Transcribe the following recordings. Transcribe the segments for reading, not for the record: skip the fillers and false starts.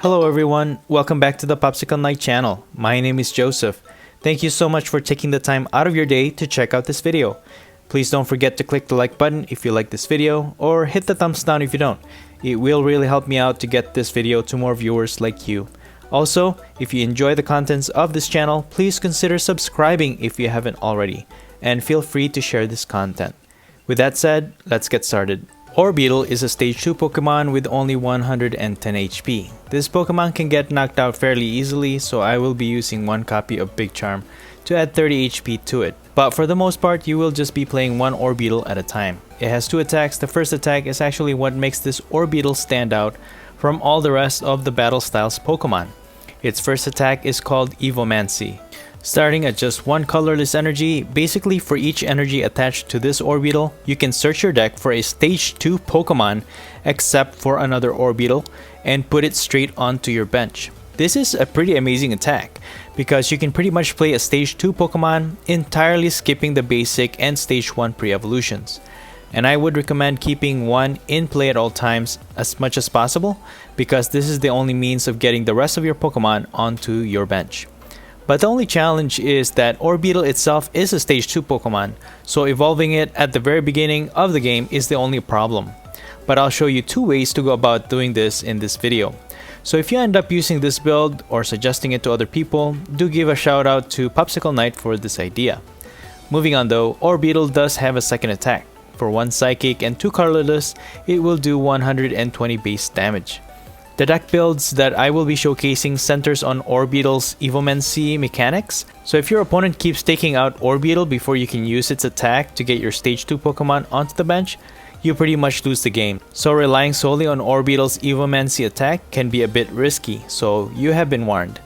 Hello everyone, welcome back to the Popsicle Knight channel. My name is Joseph. Thank you so much for taking the time out of your day to check out this video. Please don't forget to click the like button if you like this video, or hit the thumbs down if you don't. It will really help me out to get this video to more viewers like you. Also, if you enjoy the contents of this channel, please consider subscribing if you haven't already, and feel free to share this content. With that said, let's get started. Orbeetle is a stage 2 Pokemon with only 110 HP. This Pokemon can get knocked out fairly easily, so I will be using one copy of Big Charm to add 30 HP to it. But for the most part, you will just be playing one Orbeetle at a time. It has two attacks. The first attack is actually what makes this Orbeetle stand out from all the rest of the Battle Styles Pokemon. Its first attack is called Evomancy. Starting at just one colorless energy, basically for each energy attached to this Orbeetle, you can search your deck for a stage 2 Pokemon except for another Orbeetle and put it straight onto your bench. This is a pretty amazing attack because you can pretty much play a stage 2 Pokemon entirely skipping the basic and stage 1 pre-evolutions. And I would recommend keeping one in play at all times as much as possible because this is the only means of getting the rest of your Pokemon onto your bench. But the only challenge is that Orbeetle itself is a stage 2 Pokemon, so evolving it at the very beginning of the game is the only problem. But I'll show you two ways to go about doing this in this video. So if you end up using this build or suggesting it to other people, do give a shout out to Popsicle Knight for this idea. Moving on though, Orbeetle does have a second attack. For one Psychic and two colorless, it will do 120 base damage. The deck builds that I will be showcasing centers on Orbeetle's Evomancy mechanics, so if your opponent keeps taking out Orbeetle before you can use its attack to get your stage 2 Pokemon onto the bench, you pretty much lose the game. So relying solely on Orbeetle's Evomancy attack can be a bit risky, so you have been warned.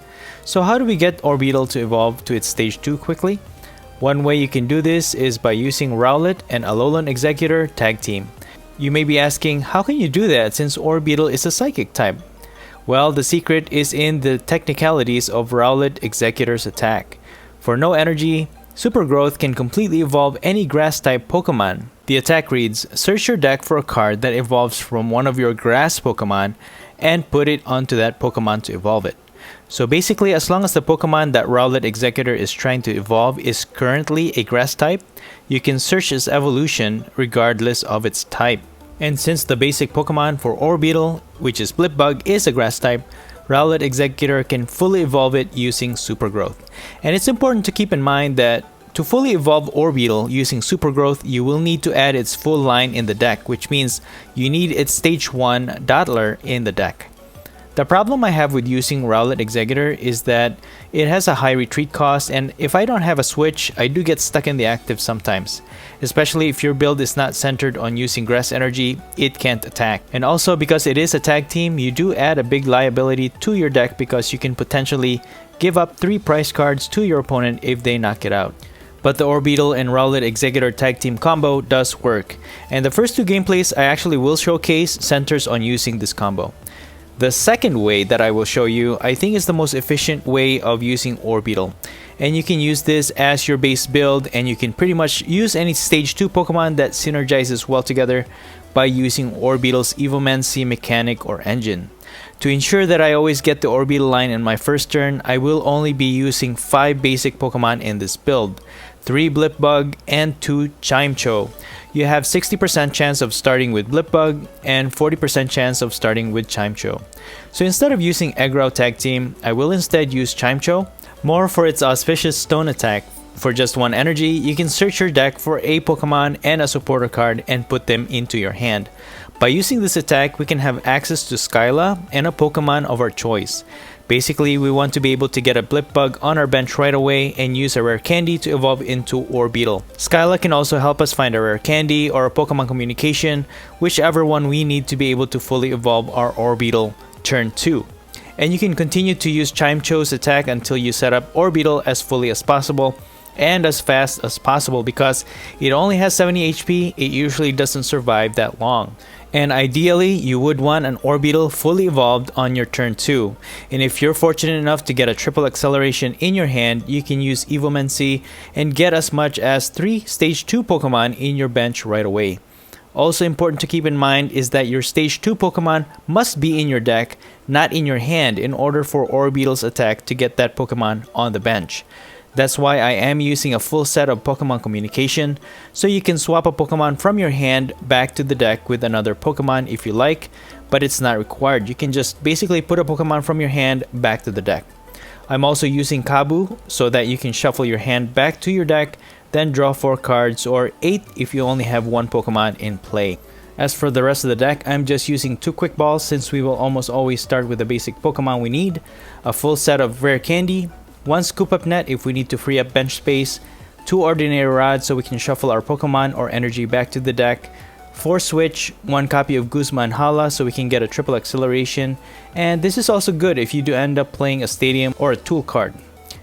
So how do we get Orbeetle to evolve to its stage 2 quickly? One way you can do this is by using Rowlet and Alolan Exeggutor tag team. You may be asking, how can you do that since Orbeetle is a Psychic type? Well, the secret is in the technicalities of Rowlet Exeggutor's attack. For no energy, Super Growth can completely evolve any Grass type Pokemon. The attack reads, search your deck for a card that evolves from one of your Grass Pokemon and put it onto that Pokemon to evolve it. So basically, as long as the Pokemon that Rowlet Exeggutor is trying to evolve is currently a Grass type, you can search its evolution regardless of its type. And since the basic Pokemon for Orbeetle, which is Blipbug, is a Grass type, Rowlet Exeggutor can fully evolve it using Super Growth. And it's important to keep in mind that to fully evolve Orbeetle using Super Growth, you will need to add its full line in the deck, which means you need its stage 1 Dottler in the deck. The problem I have with using Rowlet Exeggutor is that it has a high retreat cost, and if I don't have a switch, I do get stuck in the active sometimes. Especially if your build is not centered on using grass energy, it can't attack. And also because it is a tag team, you do add a big liability to your deck because you can potentially give up 3 prize cards to your opponent if they knock it out. But the Orbeetle and Rowlet Exeggutor tag team combo does work, and the first two gameplays I actually will showcase centers on using this combo. The second way that I will show you, I think, is the most efficient way of using Orbeetle. And you can use this as your base build, and you can pretty much use any stage 2 Pokemon that synergizes well together by using Orbeetle's Evomancy mechanic or engine. To ensure that I always get the Orbeetle line in my first turn, I will only be using 5 basic Pokemon in this build. 3 Blipbug and 2 CHIMECHO. You have 60% chance of starting with Blipbug and 40% chance of starting with CHIMECHO. So instead of using Eggrow tag team, I will instead use CHIMECHO, more for its auspicious stone attack. For just 1 energy, you can search your deck for a Pokemon and a supporter card and put them into your hand. By using this attack, we can have access to Skyla and a Pokemon of our choice. Basically, we want to be able to get a Blipbug on our bench right away and use a rare candy to evolve into Orbeetle. Skyla can also help us find a rare candy or a Pokemon communication, whichever one we need to be able to fully evolve our Orbeetle turn 2. And you can continue to use CHIMECHO's attack until you set up Orbeetle as fully as possible and as fast as possible because it only has 70 HP, it usually doesn't survive that long. And ideally, you would want an Orbeetle fully evolved on your turn 2. And if you're fortunate enough to get a triple acceleration in your hand, you can use Evomancy and get as much as 3 stage 2 Pokemon in your bench right away. Also important to keep in mind is that your Stage 2 Pokemon must be in your deck, not in your hand, in order for Orbeetle's attack to get that Pokemon on the bench. That's why I am using a full set of Pokemon communication, so you can swap a Pokemon from your hand back to the deck with another Pokemon if you like, but it's not required. You can just basically put a Pokemon from your hand back to the deck. I'm also using Kabu so that you can shuffle your hand back to your deck, then draw 4 cards, or 8 if you only have one Pokemon in play. As for the rest of the deck, I'm just using 2 Quick Balls since we will almost always start with the basic Pokemon we need, a full set of Rare Candy, 1 Scoop Up Net if we need to free up bench space, 2 Ordinary Rods so we can shuffle our Pokemon or energy back to the deck, 4 Switch, 1 copy of Guzma and Hala so we can get a triple acceleration, and this is also good if you do end up playing a Stadium or a Tool card.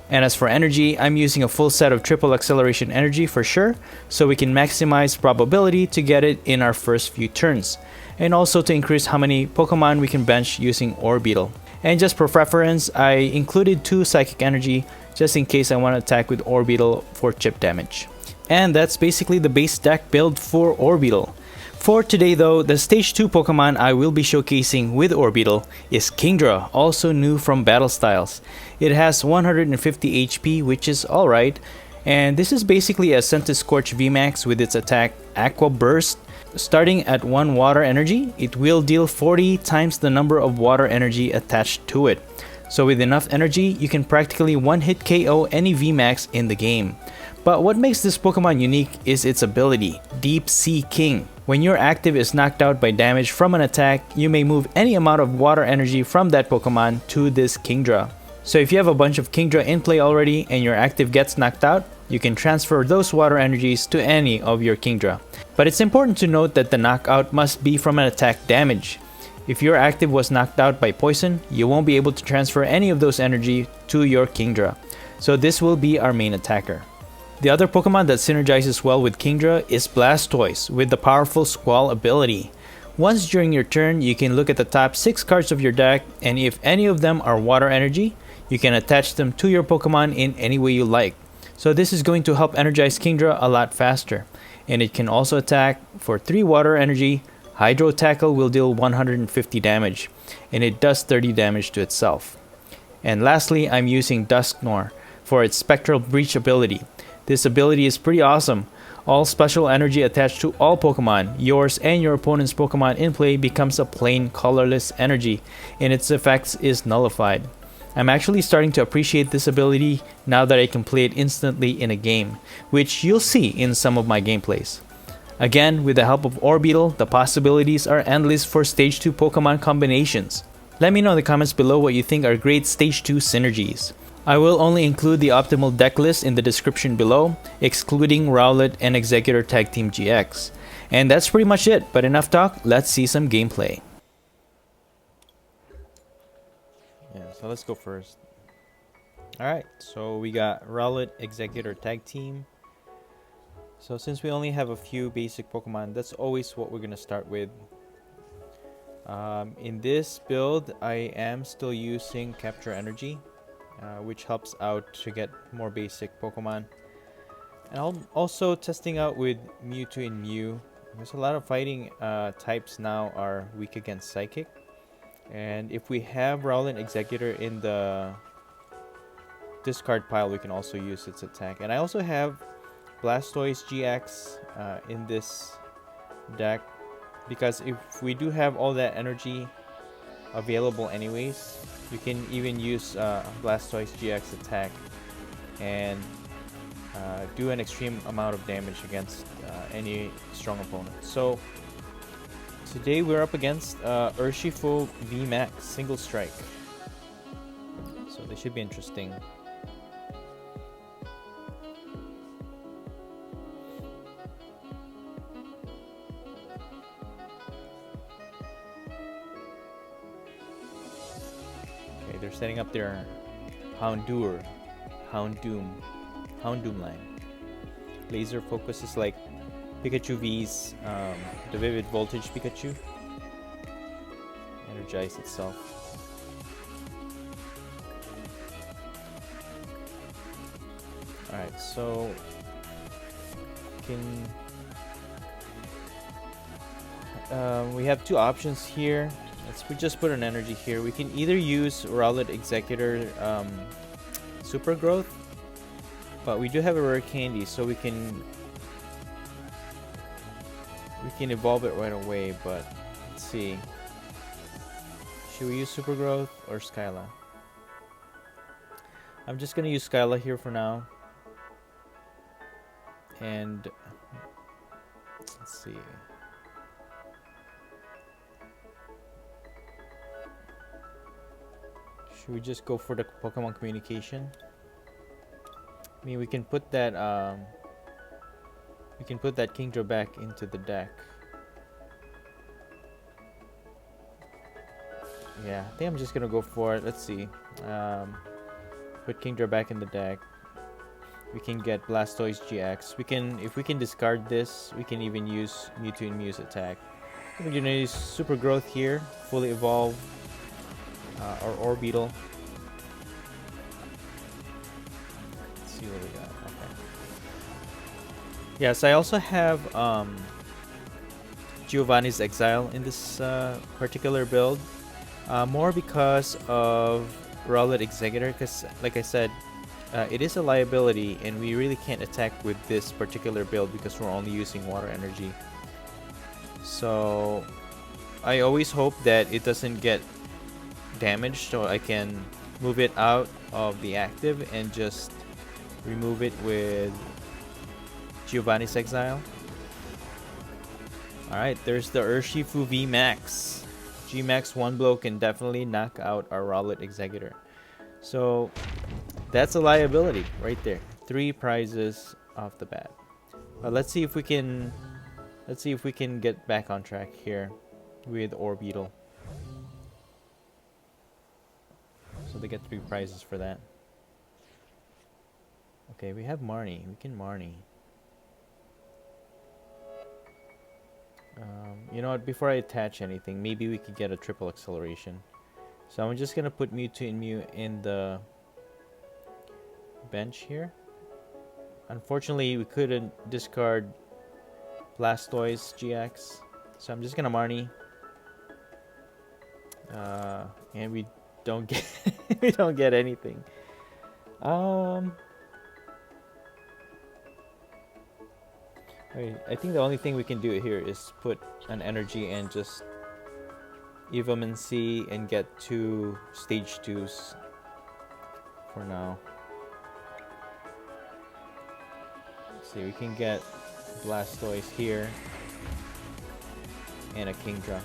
And as for energy, I'm using a full set of triple acceleration energy for sure, so we can maximize probability to get it in our first few turns, and also to increase how many Pokemon we can bench using Orbeetle. And just for preference, I included 2 psychic energy just in case I want to attack with Orbeetle for chip damage. And that's basically the base deck build for Orbeetle. For today though, the Stage 2 Pokemon I will be showcasing with Orbeetle is Kingdra, also new from Battle Styles. It has 150 HP, which is alright, and this is basically a Scented Scorch VMAX with its attack Aqua Burst. Starting at 1 water energy, it will deal 40 times the number of water energy attached to it. So with enough energy, you can practically one-hit KO any VMAX in the game. But what makes this Pokemon unique is its ability, Deep Sea King. When your active is knocked out by damage from an attack, you may move any amount of water energy from that Pokemon to this Kingdra. So if you have a bunch of Kingdra in play already and your active gets knocked out, you can transfer those water energies to any of your Kingdra. But it's important to note that the knockout must be from an attack damage. If your active was knocked out by poison, you won't be able to transfer any of those energy to your Kingdra. So this will be our main attacker. The other Pokemon that synergizes well with Kingdra is Blastoise with the powerful Squall ability. Once during your turn, you can look at the top 6 cards of your deck, and if any of them are water energy, you can attach them to your Pokemon in any way you like. So this is going to help energize Kingdra a lot faster. And it can also attack for 3 water energy. Hydro Tackle will deal 150 damage, and it does 30 damage to itself. And lastly, I'm using Dusknoir for its Spectral Breach ability. This ability is pretty awesome. All special energy attached to all Pokemon, yours and your opponent's Pokemon in play, becomes a plain colorless energy, and its effects is nullified. I'm actually starting to appreciate this ability now that I can play it instantly in a game, which you'll see in some of my gameplays. Again, with the help of Orbeetle, the possibilities are endless for Stage 2 Pokemon combinations. Let me know in the comments below what you think are great Stage 2 synergies. I will only include the optimal deck list in the description below, excluding Rowlet and Executor Tag Team GX. And that's pretty much it, but enough talk, let's see some gameplay. Yeah, so let's go first. Alright, so we got Rowlet Executor Tag Team. So since we only have a few basic Pokemon, that's always what we're going to start with. In this build, I am still using Capture Energy, which helps out to get more basic Pokemon. And I'm also testing out with Mewtwo and Mew. There's a lot of fighting types now are weak against Psychic. And if we have Rowlet Executor in the discard pile, we can also use its attack. And I also have Blastoise GX in this deck, because if we do have all that energy available anyways, you can even use Blastoise GX attack and do an extreme amount of damage against any strong opponent. So today we're up against Urshifu VMAX Single Strike, so this should be interesting. They're setting up their Houndoom line. Laser Focus is like Pikachu V's the Vivid Voltage Pikachu. Energize itself. Alright, so can we have two options here. We just put an energy here. We can either use Rowlet Executor Super Growth, but we do have a rare candy, so we can evolve it right away. But let's see. Should we use Super Growth or Skyla? I'm just gonna use Skyla here for now. And let's see. Should we just go for the Pokemon communication? I mean, we can put that Kingdra back into the deck. Yeah, I think I'm just gonna go for it. Let's see. Put Kingdra back in the deck. We can get Blastoise GX. If we can discard this, we can even use Mewtwo and Mew's attack. We're gonna use Super Growth here, fully evolve our Orbeetle. Let's see what we got. Okay. Yes, I also have Giovanni's Exile in this particular build. More because of Rowlet Executor, because like I said, it is a liability and we really can't attack with this particular build because we're only using water energy. So I always hope that it doesn't get damaged, so I can move it out of the active and just remove it with Giovanni's Exile. Alright, there's the Urshifu VMAX. Gmax one blow can definitely knock out our Rowlet Executor. So that's a liability right there. 3 prizes off the bat. But let's see if we can get back on track here with Orbeetle. So they get 3 prizes for that. Okay, we have Marnie. We can Marnie. You know what, before I attach anything, maybe we could get a triple acceleration. So I'm just gonna put Mewtwo and Mew in the bench here. Unfortunately, we couldn't discard Blastoise GX, so I'm just gonna Marnie. And we don't get we don't get anything. I think the only thing we can do here is put an energy and just Evolve C and get 2 stage 2s for now. Let's see, we can get Blastoise here and a Kingdra.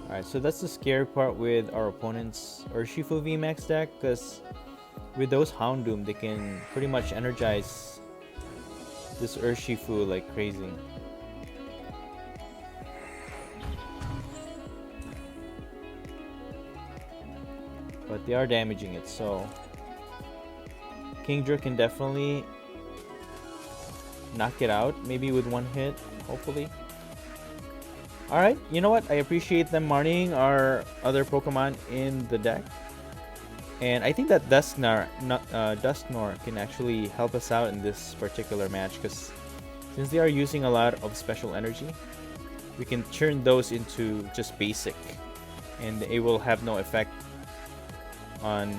Alright, so that's the scary part with our opponent's Urshifu VMAX deck, because with those Houndoom, they can pretty much energize this Urshifu like crazy. But they are damaging it, so Kingdra can definitely knock it out, maybe with 1 hit, hopefully. Alright, you know what? I appreciate them marrying our other Pokemon in the deck. And I think that Dusknoir can actually help us out in this particular match, because since they are using a lot of special energy, we can turn those into just basic, and it will have no effect on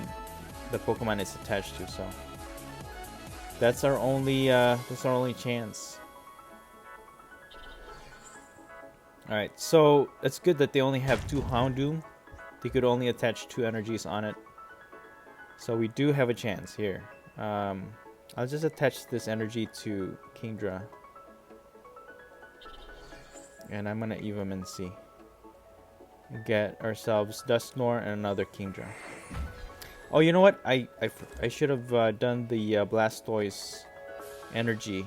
the Pokemon it's attached to. So that's our only chance. Alright, so it's good that they only have 2 Houndoom. They could only attach 2 energies on it. So we do have a chance here. I'll just attach this energy to Kingdra. And I'm gonna Evolve C. Get ourselves Dusknoir and another Kingdra. Oh, you know what? I should have done the Blastoise energy.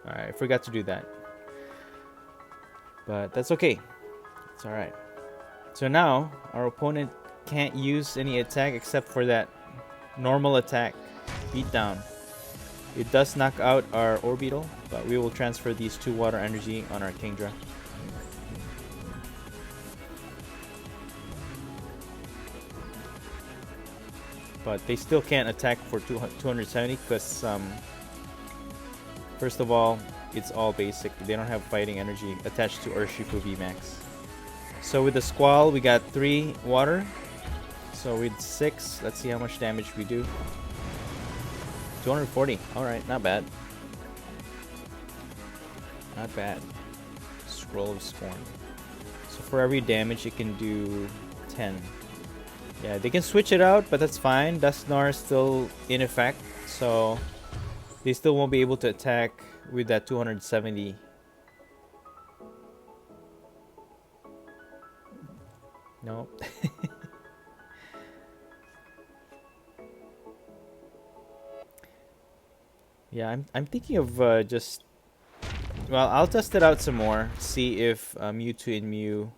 Alright, I forgot to do that. But that's okay. It's alright. So now, our opponent can't use any attack except for that normal attack. Beat down. It does knock out our Orbeetle, but we will transfer these 2 water energy on our Kingdra. But they still can't attack for 270 because, first of all, it's all basic. They don't have fighting energy attached to Urshifu VMAX. So with the Squall, we got 3 water. So with 6, let's see how much damage we do. 240. Alright, not bad. Not bad. Scroll of Scorn. So for every damage, it can do 10. Yeah, they can switch it out, but that's fine. Dusknoir is still in effect, so they still won't be able to attack with that 270. No. Yeah, I'm thinking of just... Well, I'll test it out some more. See if Mewtwo and Mew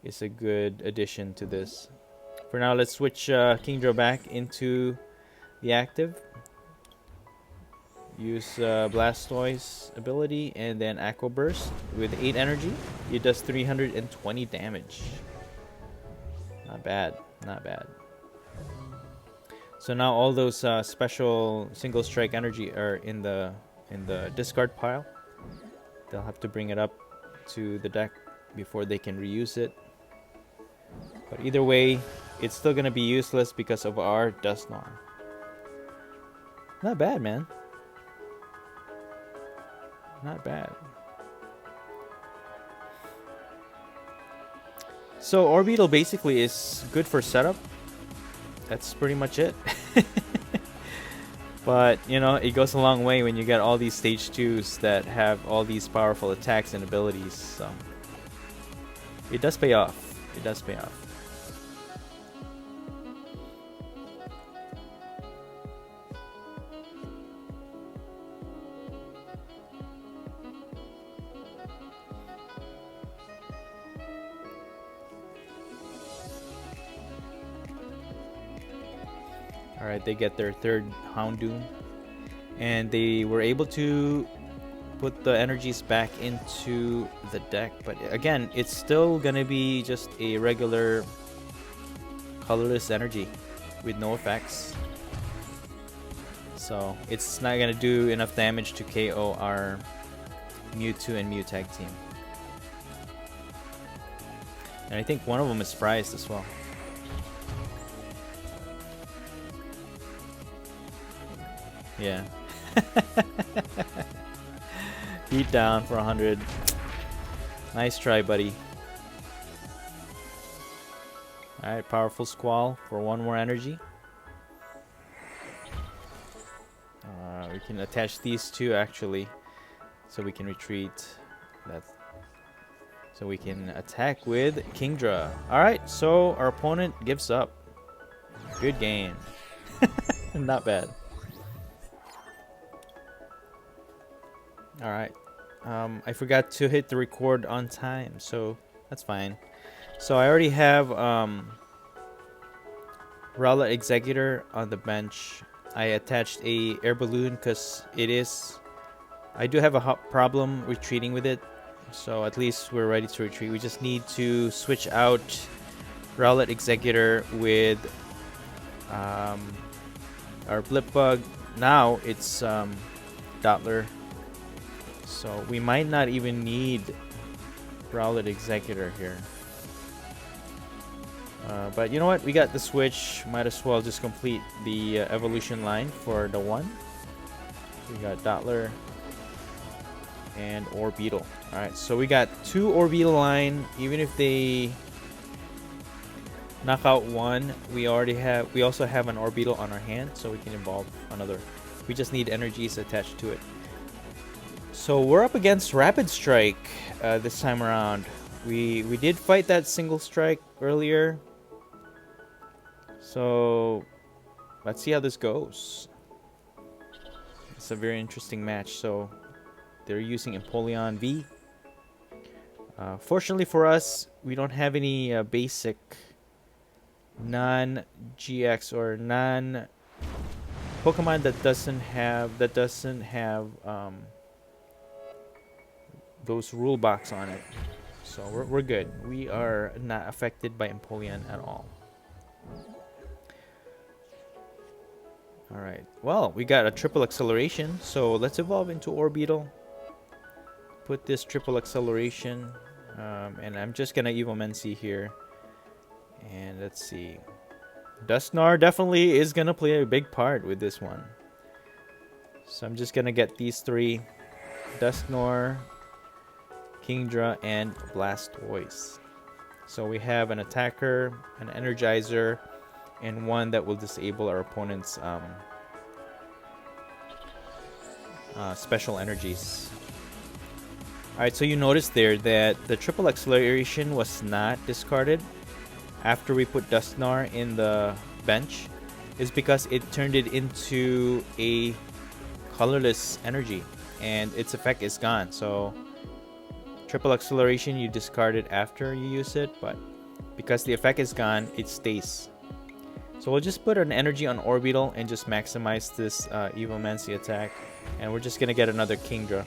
is a good addition to this. For now, let's switch Kingdra back into the active. Use Blastoise ability and then Aqua Burst with 8 energy. It does 320 damage. Not bad, not bad. So now all those special single strike energy are in the discard pile. They'll have to bring it up to the deck before they can reuse it. But either way, it's still gonna be useless because of our Dusknoir. Not bad, man. Not bad. So Orbeetle basically is good for setup. That's pretty much it. But, you know, it goes a long way when you get all these stage 2s that have all these powerful attacks and abilities. So it does pay off. It does pay off. Alright, they get their 3rd Houndoom. And they were able to put the energies back into the deck. But again, it's still gonna be just a regular colorless energy with no effects. So it's not gonna do enough damage to KO our Mewtwo and Mew tag team. And I think one of them is prized as well. Yeah. Beat down for 100. Nice try, buddy. Alright, powerful Squall for 1 more energy. We can attach these 2 actually, so we can retreat. So we can attack with Kingdra. Alright, so our opponent gives up. Good game. Not bad. Alright, I forgot to hit the record on time, so that's fine. So I already have Rowlet Executor on the bench. I attached a air balloon because I do have a problem retreating with it. So at least we're ready to retreat. We just need to switch out Rowlet Executor with our Blipbug. Now it's Dottler. So we might not even need Rowlet Executor here. But you know what? We got the switch. Might as well just complete the evolution line for the 1. We got Dottler and Orbeetle. Alright, so we got 2 Orbeetle line. Even if they knock out 1, we also have an Orbeetle on our hand, so we can evolve another. We just need energies attached to it. So we're up against Rapid Strike this time around. We did fight that single strike earlier. So let's see how this goes. It's a very interesting match. So they're using Empoleon V. Fortunately for us, we don't have any basic non-GX or Pokemon that doesn't have those rule box on it. So we're good. We are not affected by Empoleon at all. Alright, well, we got a triple acceleration, so let's evolve into Orbeetle. Put this triple acceleration, and I'm just gonna Evomancy here. And let's see. Dusknoir definitely is gonna play a big part with this one. So I'm just gonna get these three. Dusknoir, Kingdra, and Blastoise. So we have an attacker, an energizer, and one that will disable our opponent's special energies. Alright, so you notice there that the triple acceleration was not discarded after we put Dusknoir in the bench, is because it turned it into a colorless energy and its effect is gone. So triple acceleration, you discard it after you use it, but because the effect is gone, it stays. So we'll just put an energy on Orbeetle and just maximize this Evomancy attack, and we're just gonna get another Kingdra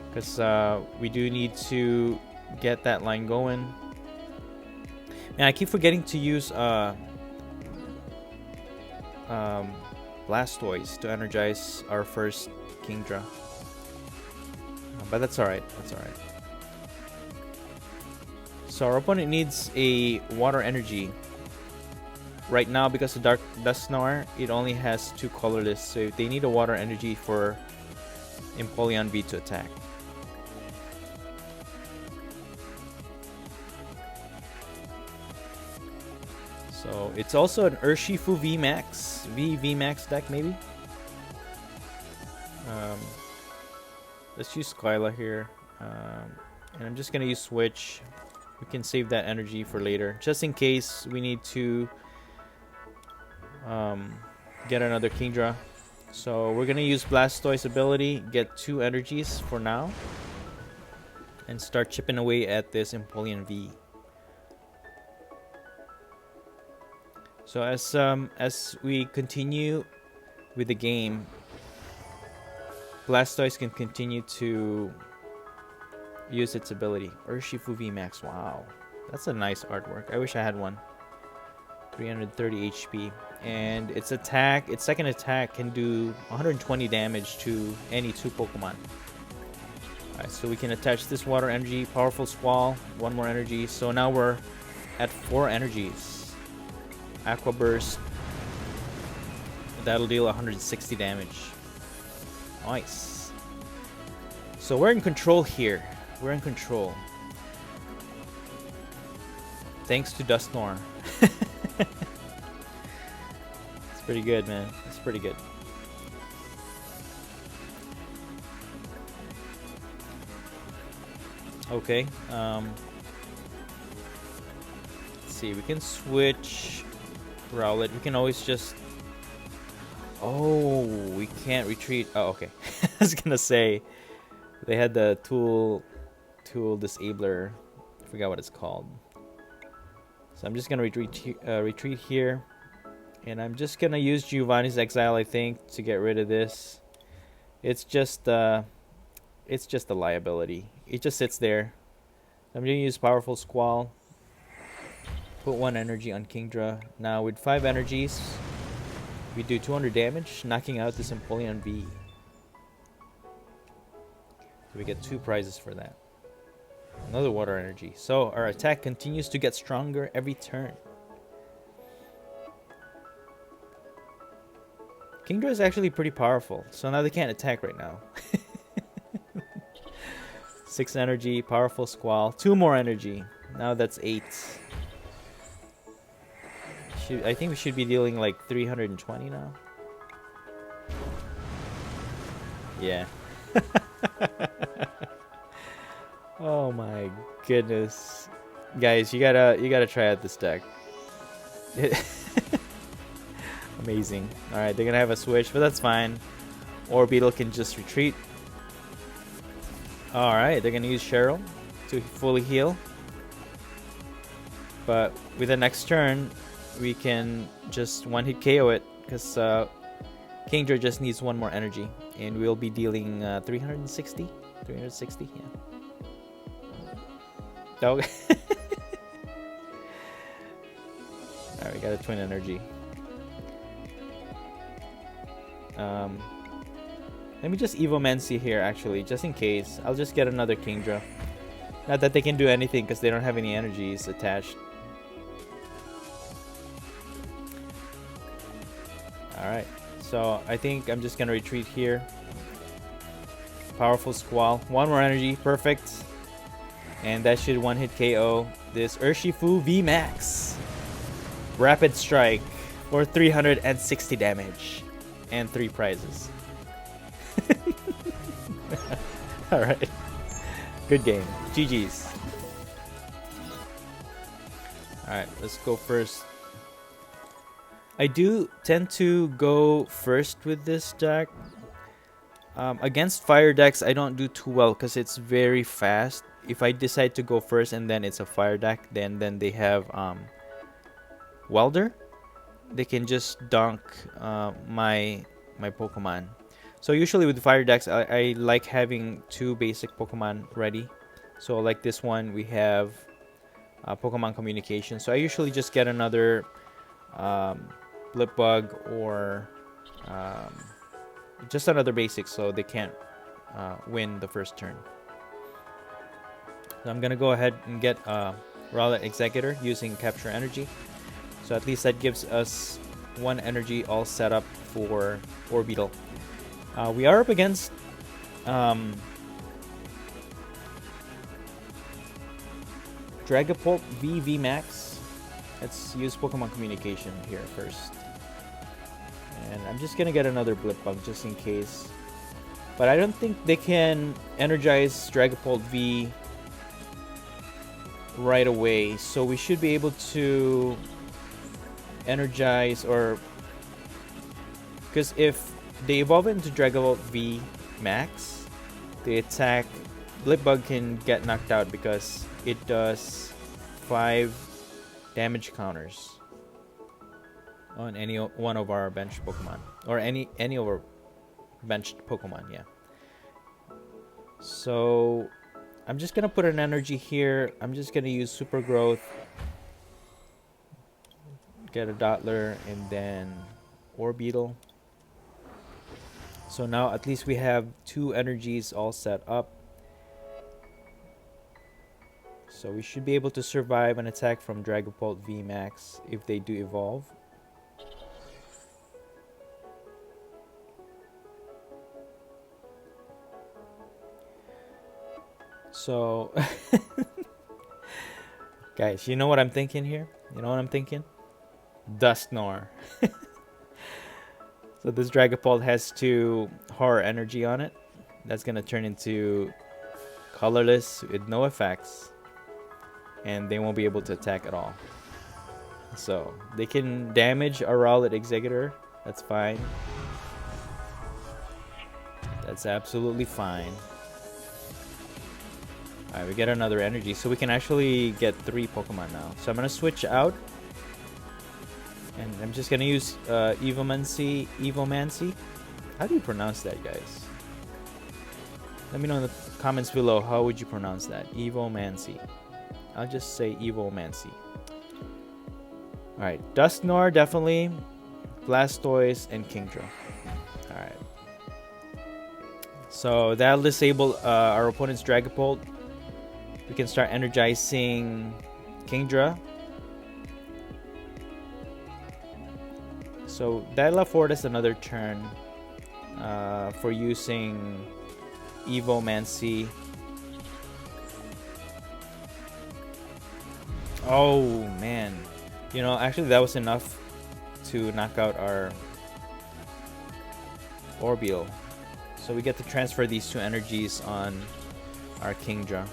because we do need to get that line going. And I keep forgetting to use Blastoise to energize our first Kingdra, but that's alright. That's alright. So our opponent needs a water energy. Right now, because of Dusknoir, it only has 2 colorless, so they need a water energy for Empoleon V to attack. So it's also an Urshifu VMAX, VMAX deck maybe. Let's use Skyla here, and I'm just gonna use Switch. We can save that energy for later, just in case we need to get another Kingdra. So we're gonna use Blastoise ability, get 2 energies for now, and start chipping away at this Empoleon V. So as we continue with the game, Blastoise can continue to use its ability. Urshifu VMAX, wow, that's a nice artwork. I wish I had one. 330 HP, and its attack, its second attack can do 120 damage to any 2 Pokemon. Alright, so we can attach this water energy, powerful Squall, 1 more energy. So now we're at 4 energies. Aqua Burst, that'll deal 160 damage. Nice. So we're in control here. We're in control. Thanks to Dusknoir. It's pretty good, man. It's pretty good. Okay. Let's see. We can switch Rowlet. We can always just... Oh, we can't retreat. Oh, okay. I was gonna say they had the tool disabler. I forgot what it's called. So I'm just gonna retreat here, and I'm just gonna use Giovanni's Exile, I think, to get rid of this. It's just a liability. It just sits there. I'm gonna use powerful Squall. Put 1 energy on Kingdra. Now with 5 energies, we do 200 damage, knocking out this Empoleon V. So we get 2 prizes for that. Another water energy. So our attack continues to get stronger every turn. Kingdra is actually pretty powerful, so now they can't attack right now. 6 energy, powerful Squall, 2 more energy. Now that's 8. I think we should be dealing like 320 now. Yeah. Oh my goodness, guys, you gotta try out this deck. Amazing. All right, they're gonna have a switch, but that's fine. Orbeetle can just retreat. All right, they're gonna use Cheryl to fully heal, but with the next turn we can just 1-hit KO it, because Kingdra just needs one more energy, and we'll be dealing 360. 360, yeah. Oh. Alright, we got a twin energy. Let me just Evomancy here, actually, just in case. I'll just get another Kingdra. Not that they can do anything, because they don't have any energies attached. Alright, so I think I'm just going to retreat here. Powerful Squall. One more energy, perfect. And that should one-hit KO this Urshifu VMAX. Rapid Strike for 360 damage. And 3 prizes. Alright. Good game. GG's. Alright, let's go first. I do tend to go first with this deck. Against fire decks, I don't do too well because it's very fast. If I decide to go first and then it's a fire deck, then they have Welder. They can just dunk my Pokemon. So usually with fire decks, I like having 2 basic Pokemon ready. So like this one, we have Pokemon Communication. So I usually just get another Blipbug or just another basic so they can't win the first turn. So I'm gonna go ahead and get Rowlet Executor using Capture Energy. So at least that gives us 1 energy all set up for Orbeetle. We are up against Dragapult VMAX. Let's use Pokemon Communication here first. And I'm just gonna get another Blipbug just in case. But I don't think they can energize Dragapult V right away. So we should be able to energize, or because if they evolve into Dragapult V Max, the attack Blipbug can get knocked out because it does 5 damage counters on any one of our benched Pokemon, or any of our benched Pokemon. Yeah. So I'm just gonna put an energy here. I'm just gonna use Super Growth, get a Dottler, and then Orbeetle. So now at least we have 2 energies all set up. So we should be able to survive an attack from Dragapult VMAX if they do evolve. So guys, you know what I'm thinking here? You know what I'm thinking? Dusknoir. So this Dragapult has 2 Horror Energy on it. That's gonna turn into colorless with no effects, and they won't be able to attack at all. So they can damage a Rowlet Executor. That's fine. That's absolutely fine. Alright, we get another energy, so we can actually get 3 Pokemon now. So I'm gonna switch out, and I'm just gonna use Evomancy. How do you pronounce that, guys? Let me know in the comments below, how would you pronounce that? Evomancy. I'll just say Evomancy. Alright, Dusknoir definitely, Blastoise, and Kingdra. Alright. So that'll disable our opponent's Dragapult. We can start energizing Kingdra. So that'll afford us another turn for using Evomancy. Oh man, you know, actually that was enough to knock out our Orbeetle. So we get to transfer these 2 energies on our Kingdra.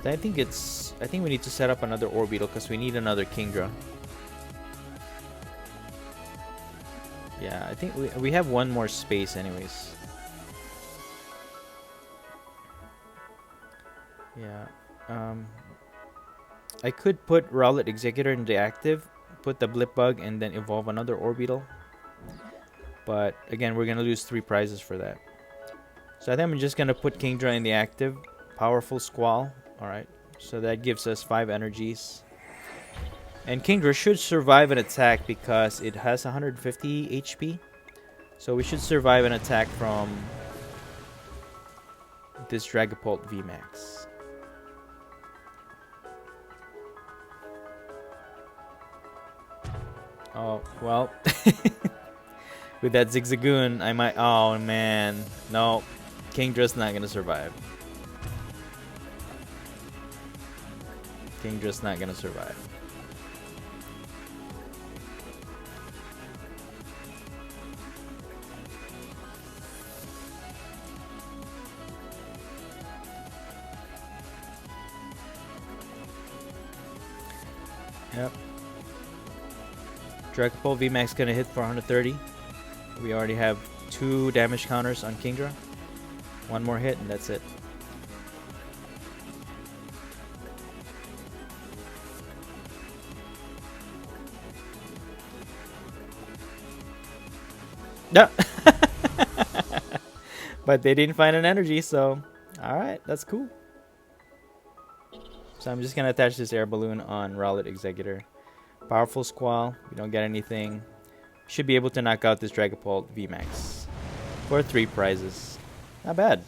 I think we need to set up another Orbeetle because we need another Kingdra. Yeah, I think we have 1 more space anyways. Yeah. I could put Rowlet Executor in the active, put the Blipbug, and then evolve another Orbeetle. But again, we're gonna lose 3 prizes for that. So I think I'm just gonna put Kingdra in the active. Powerful Squall. Alright. So that gives us 5 energies. And Kingdra should survive an attack because it has 150 HP. So we should survive an attack from this Dragapult VMAX. Oh, well. With that Zigzagoon, I might... Oh, man. No. Kingdra's not gonna survive. Kingdra's not gonna survive. Yep. Dragapult VMAX gonna hit for 130. We already have 2 damage counters on Kingdra. 1 more hit and that's it. No. But they didn't find an energy, so alright, that's cool. So I'm just gonna attach this air balloon on Rowlet Executor. Powerful Squall, we don't get anything. Should be able to knock out this Dragapult VMAX for 3 prizes. Not bad.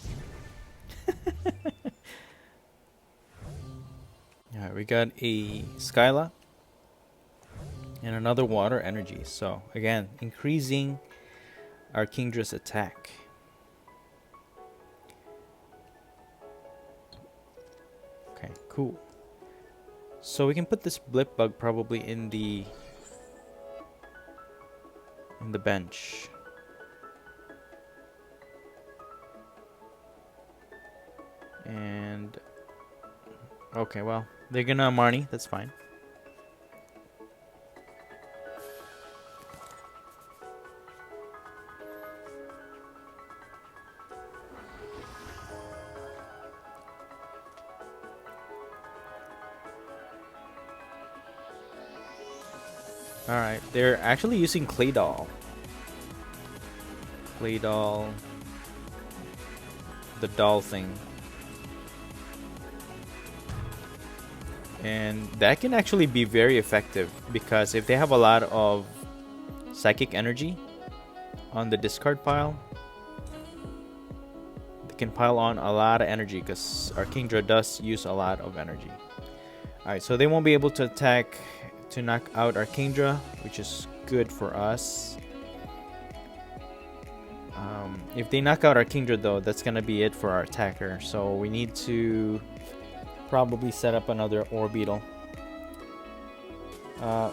Alright, we got a Skyla and another water energy. So again, increasing our Kingdra's attack. Okay, cool. So we can put this Blip Bug probably in the bench. And okay, well, they're gonna Marnie, that's fine. Alright, they're actually using Claydol. Claydol. The doll thing. And that can actually be very effective because if they have a lot of psychic energy on the discard pile, they can pile on a lot of energy because our Kingdra does use a lot of energy. Alright, so they won't be able to attack to knock out our Kingdra, which is good for us. If they knock out our Kingdra though, that's gonna be it for our attacker. So we need to probably set up another Orbeetle.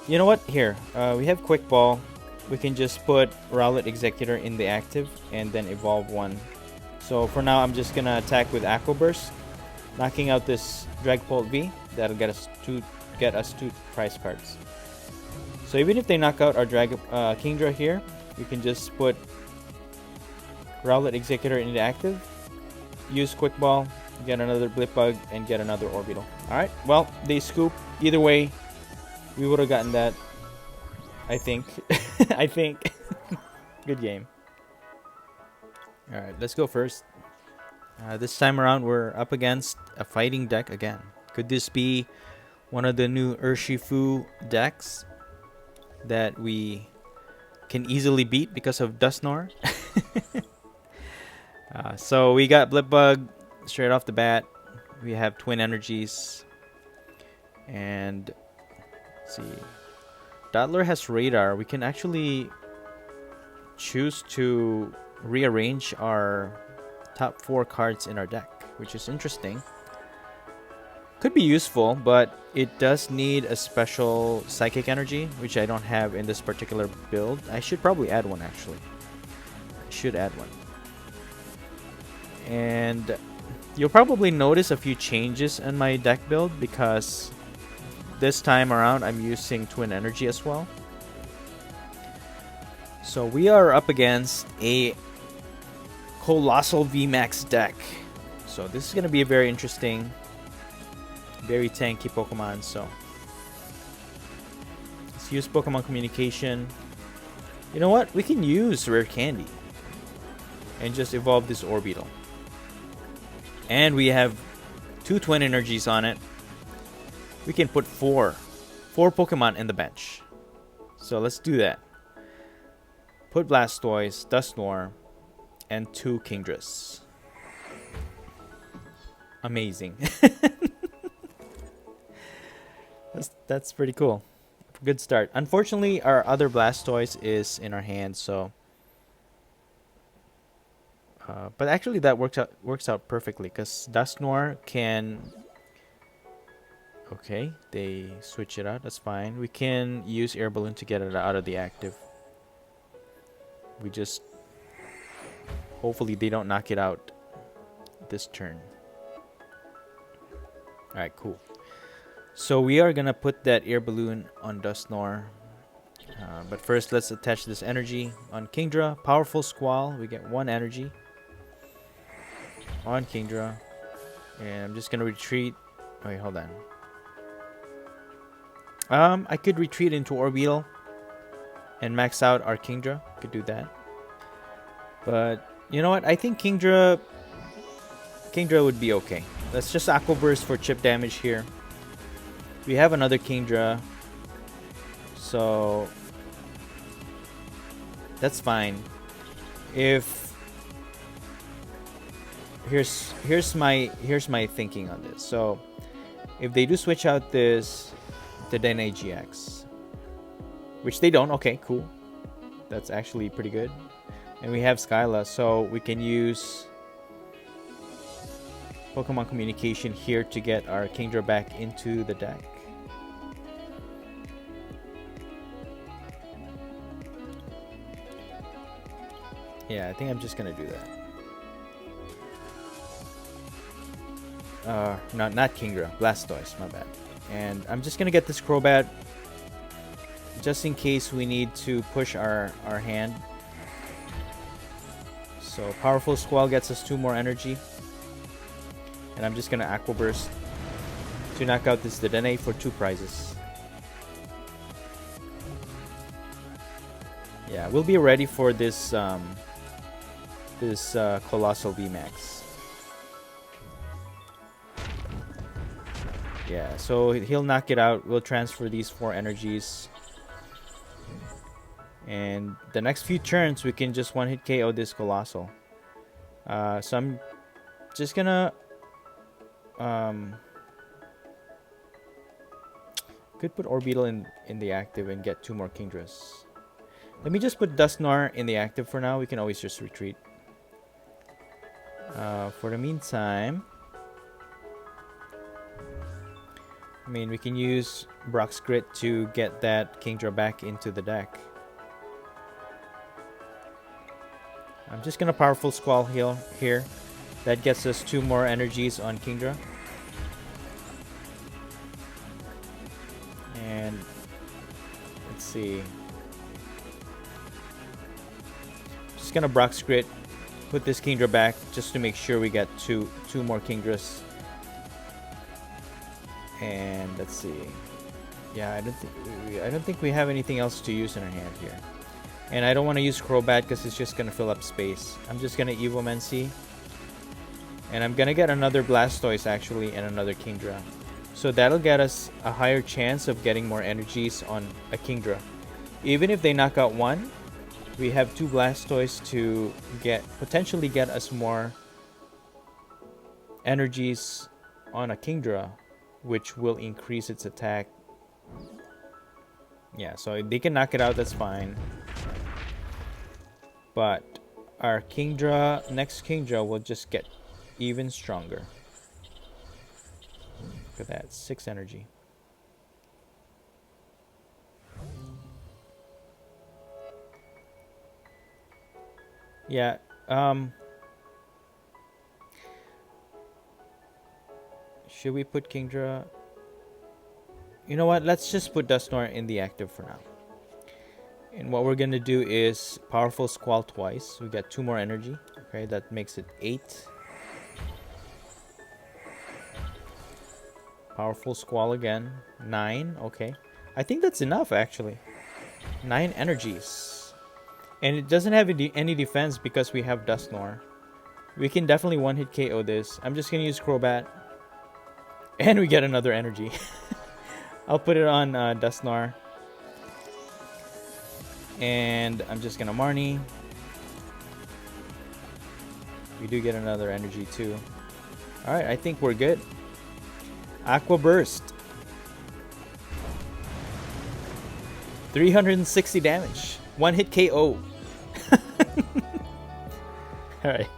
You know what? Here, we have Quick Ball. We can just put Rowlet Executor in the active and then evolve 1. So for now, I'm just gonna attack with Aqua Burst, knocking out this Dragapult V. That'll get us 2 prize cards. So even if they knock out our Kingdra here, we can just put Rowlet Executor in the active, use Quick Ball, get another Blip Bug, and get another Orbeetle. Alright, well, they scoop. Either way, we would have gotten that. I think. I think. Good game. Alright, let's go first. This time around, we're up against a fighting deck again. Could this be one of the new Urshifu decks that we can easily beat because of Dusknoir? So we got Blip Bug straight off the bat. We have Twin Energies. And let's see. Dottler has Radar. We can actually choose to rearrange our top 4 cards in our deck, which is interesting. Could be useful, but it does need a special Psychic Energy, which I don't have in this particular build. I should probably add one, actually. I should add one. And you'll probably notice a few changes in my deck build because this time around I'm using Twin Energy as well. So we are up against a Coalossal VMAX deck. So this is going to be a very interesting, very tanky Pokemon. So let's use Pokemon Communication. You know what? We can use Rare Candy and just evolve this Orbeetle. And we have 2 twin energies on it. We can put 4 Pokemon in the bench. So let's do that. Put Blastoise, Dusknoir, and 2 Kingdras. Amazing. That's pretty cool. Good start. Unfortunately, our other Blastoise is in our hands, so. But actually, that works out perfectly because Dusknoir can. Okay, they switch it out. That's fine. We can use Air Balloon to get it out of the active. We just hopefully they don't knock it out this turn. All right, cool. So we are gonna put that Air Balloon on Dusknoir. But first, let's attach this energy on Kingdra. Powerful Squall. We get 1 energy on Kingdra, and I'm just gonna retreat. Wait, hold on. I could retreat into Orbeetle and max out our Kingdra. Could do that. But you know what? I think Kingdra would be okay. Let's just Aqua Burst for chip damage here. We have another Kingdra, so that's fine. If here's my thinking on this. So if they do switch out this the Dene GX, which they don't, okay, cool. That's actually pretty good. And we have Skyla, so we can use Pokemon Communication here to get our Kingdra back into the deck. Yeah, I think I'm just gonna do that. Not Kingdra, Blastoise, my bad. And I'm just gonna get this Crobat just in case we need to push our hand. So Powerful Squall gets us 2 more energy. And I'm just gonna Aqua Burst to knock out this Dedenne for 2 prizes. Yeah, we'll be ready for this Coalossal VMAX. Yeah, so he'll knock it out. We'll transfer these 4 energies. And the next few turns, we can just one-hit KO this Coalossal. So I'm just gonna... could put Orbeetle in the active and get 2 more Kingdras. Let me just put Dusknoir in the active for now. We can always just retreat. For the meantime... I mean, we can use Brock's Grit to get that Kingdra back into the deck. I'm just gonna Powerful Squall heal here. That gets us 2 more energies on Kingdra. And let's see. Just gonna Brock's Grit, put this Kingdra back just to make sure we get two more Kingdras. And let's see. Yeah, I don't think we have anything else to use in our hand here. And I don't want to use Crobat because it's just gonna fill up space. I'm just gonna Evomancy. And I'm gonna get another Blastoise actually and another Kingdra. So that'll get us a higher chance of getting more energies on a Kingdra. Even if they knock out 1, we have 2 Blastoise to potentially get us more energies on a Kingdra, which will increase its attack. Yeah, so if they can knock it out, that's fine. But our Kingdra, next Kingdra will just get even stronger. Look at that, 6 energy. Yeah, should we put Kingdra? You know what? Let's just put Dusknoir in the active for now. And what we're gonna do is Powerful Squall twice. We got 2 more energy. Okay, that makes it 8. Powerful Squall again. 9. Okay, I think that's enough actually. 9 energies. And it doesn't have any defense because we have Dusknoir. We can definitely one-hit KO this. I'm just gonna use Crobat. And we get another energy. I'll put it on Dusknoir. And I'm just gonna Marnie. We do get another energy too. Alright, I think we're good. Aqua Burst. 360 damage. One hit KO. Alright.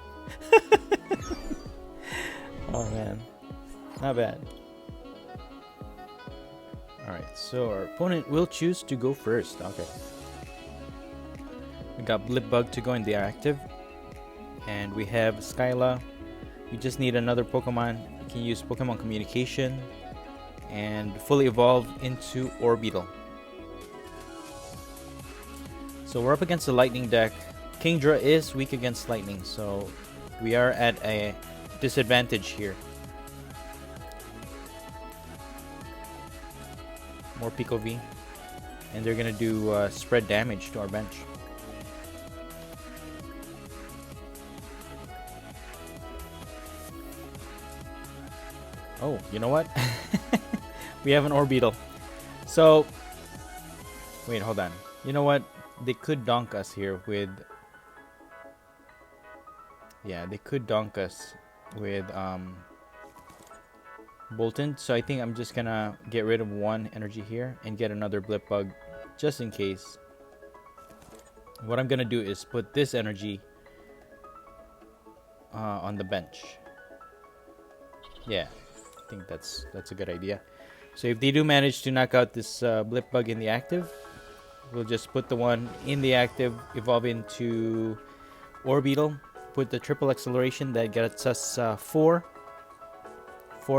Oh man. Not bad. Alright, so our opponent will choose to go first. Okay. We got Blipbug to go in the active. And we have Skyla. We just need another Pokemon. We can use Pokemon Communication and fully evolve into Orbeetle. So we're up against the Lightning deck. Kingdra is weak against Lightning, so we are at a disadvantage here. More Pico V. And they're gonna do spread damage to our bench. Oh, you know what? We have an Orbeetle. So, wait, hold on. You know what? They could donk us here with... Yeah, they could donk us with Bolton. So I think I'm just gonna get rid of one energy here and get another Blipbug just in case. What I'm gonna do is put this energy on the bench. Yeah, I think that's a good idea. So if they do manage to knock out this Blipbug in the active, we'll just put the one in the active, evolve into Orbeetle, put the triple acceleration that gets us four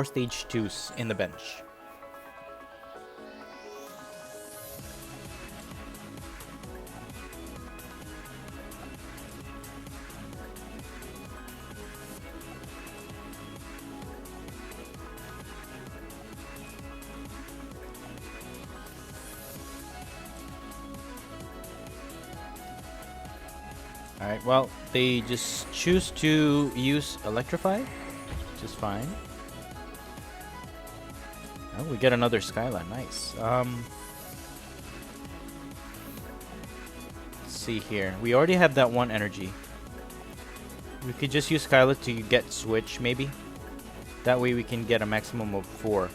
stage 2s in the bench. Alright, well, they just choose to use Electrify, which is fine. Oh, we get another Skyla, nice. Let's see here. We already have that one energy. We could just use Skyla to get Switch, maybe. That way we can get a maximum of 4.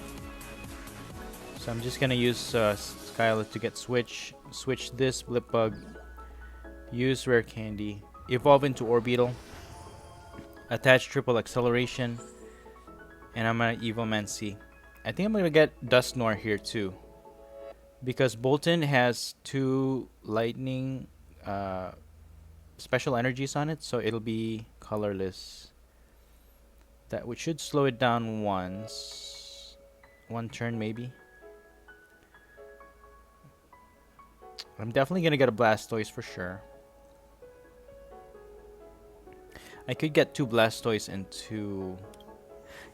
So I'm just gonna use Skyla to get Switch. Switch this Blipbug. Use Rare Candy, evolve into Orbeetle, attach triple acceleration, and I'm gonna Evomancy. I think I'm gonna get Dusknoir here too, because Bolton has 2 lightning special energies on it, so it'll be colorless. That which should slow it down once, one turn maybe. I'm definitely gonna get a Blastoise for sure. I could get 2 Blastoise and 2...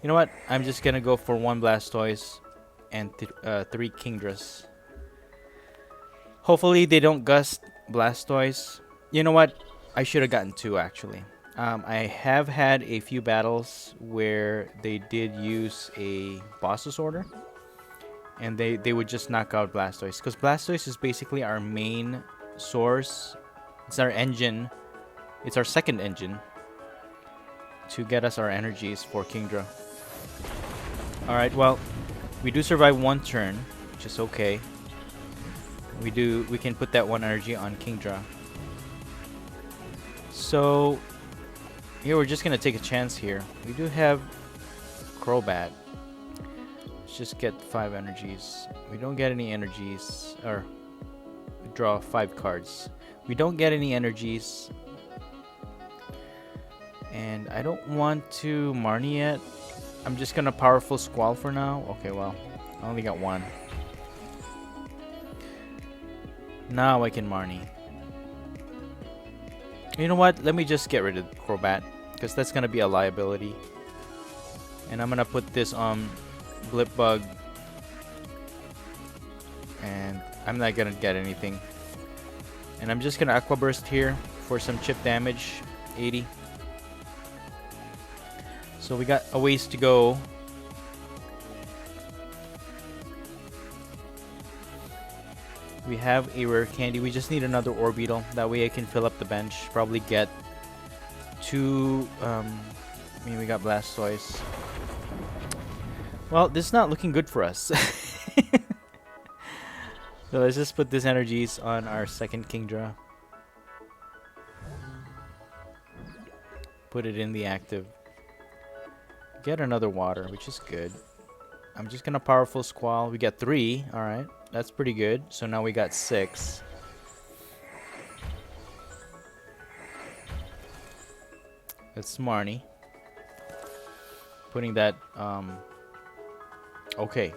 You know what? I'm just gonna go for 1 Blastoise and 3 Kingdras. Hopefully they don't gust Blastoise. You know what? I should have gotten 2 actually. I have had a few battles where they did use a boss's order. And they would just knock out Blastoise. Because Blastoise is basically our main source. It's our engine. It's our second engine to get us our energies for Kingdra. Alright, well, we do survive 1 turn, which is okay. We can put that 1 energy on Kingdra. So here we're just gonna take a chance here. We do have Crobat. Let's just get 5 energies. We don't get any energies, or we draw 5 cards. We don't get any energies. And I don't want to Marnie yet. I'm just gonna powerful Squall for now. Okay, well, I only got 1. Now I can Marnie. You know what? Let me just get rid of Crobat, because that's gonna be a liability. And I'm gonna put this on Blipbug. And I'm not gonna get anything. And I'm just gonna Aqua Burst here for some chip damage, 80. So we got a ways to go. We have a rare candy. We just need another Orbeetle. That way I can fill up the bench. Probably get two. I mean, we got Blastoise. Well, this is not looking good for us. So let's just put these energies on our second Kingdra. Put it in the active. Get another water, which is good. I'm just gonna powerful Squall. We got 3. Alright, that's pretty good. So now we got 6. That's Marnie. Putting that, okay,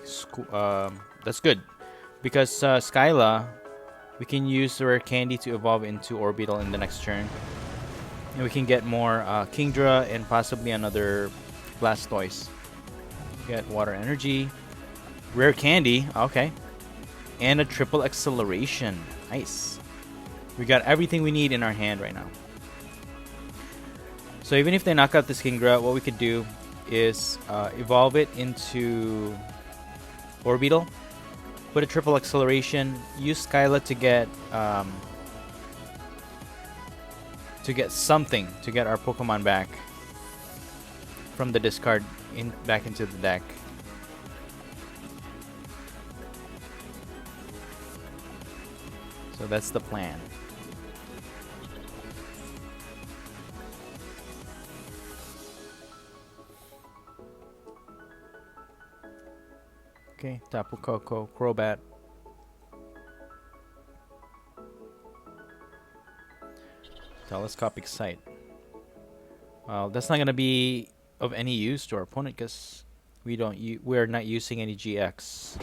that's good. Because Skyla, we can use the rare candy to evolve into Orbeetle in the next turn. And we can get more Kingdra and possibly another Blastoise. Get water energy. Rare candy, okay. And a triple acceleration. Nice. We got everything we need in our hand right now. So even if they knock out this Kingdra, what we could do is evolve it into Orbeetle. Put a triple acceleration. Use Skyla to get something to get our Pokemon back from the discard back into the deck. So that's the plan. Okay, Tapu, Koko, Crobat. Telescopic sight. Well, that's not gonna be of any use to our opponent because we're not using any GX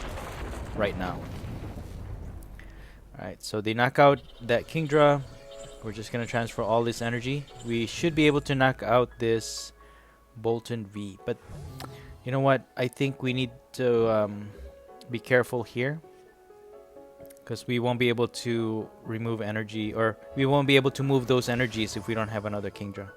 right now. All right, so they knock out that Kingdra. We're just gonna transfer all this energy. We should be able to knock out this Bolton V, but you know what? I think we need to be careful here because we won't be able to remove energy, or we won't be able to move those energies if we don't have another Kingdra.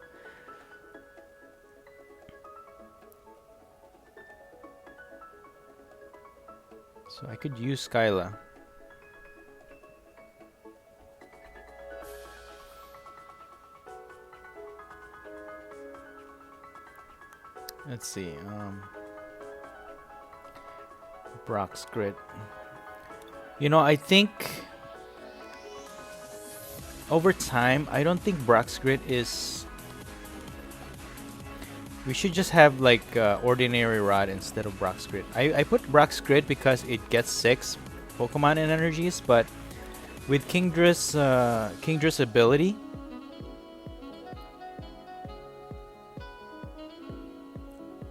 So I could use Skyla. Let's see. Brock's Grit. You know, I think over time, I don't think Brock's Grit is. We should just have like Ordinary Rod instead of Brock's Grit. I put Brock's Grit because it gets 6 Pokemon and energies, but with Kingdra's ability,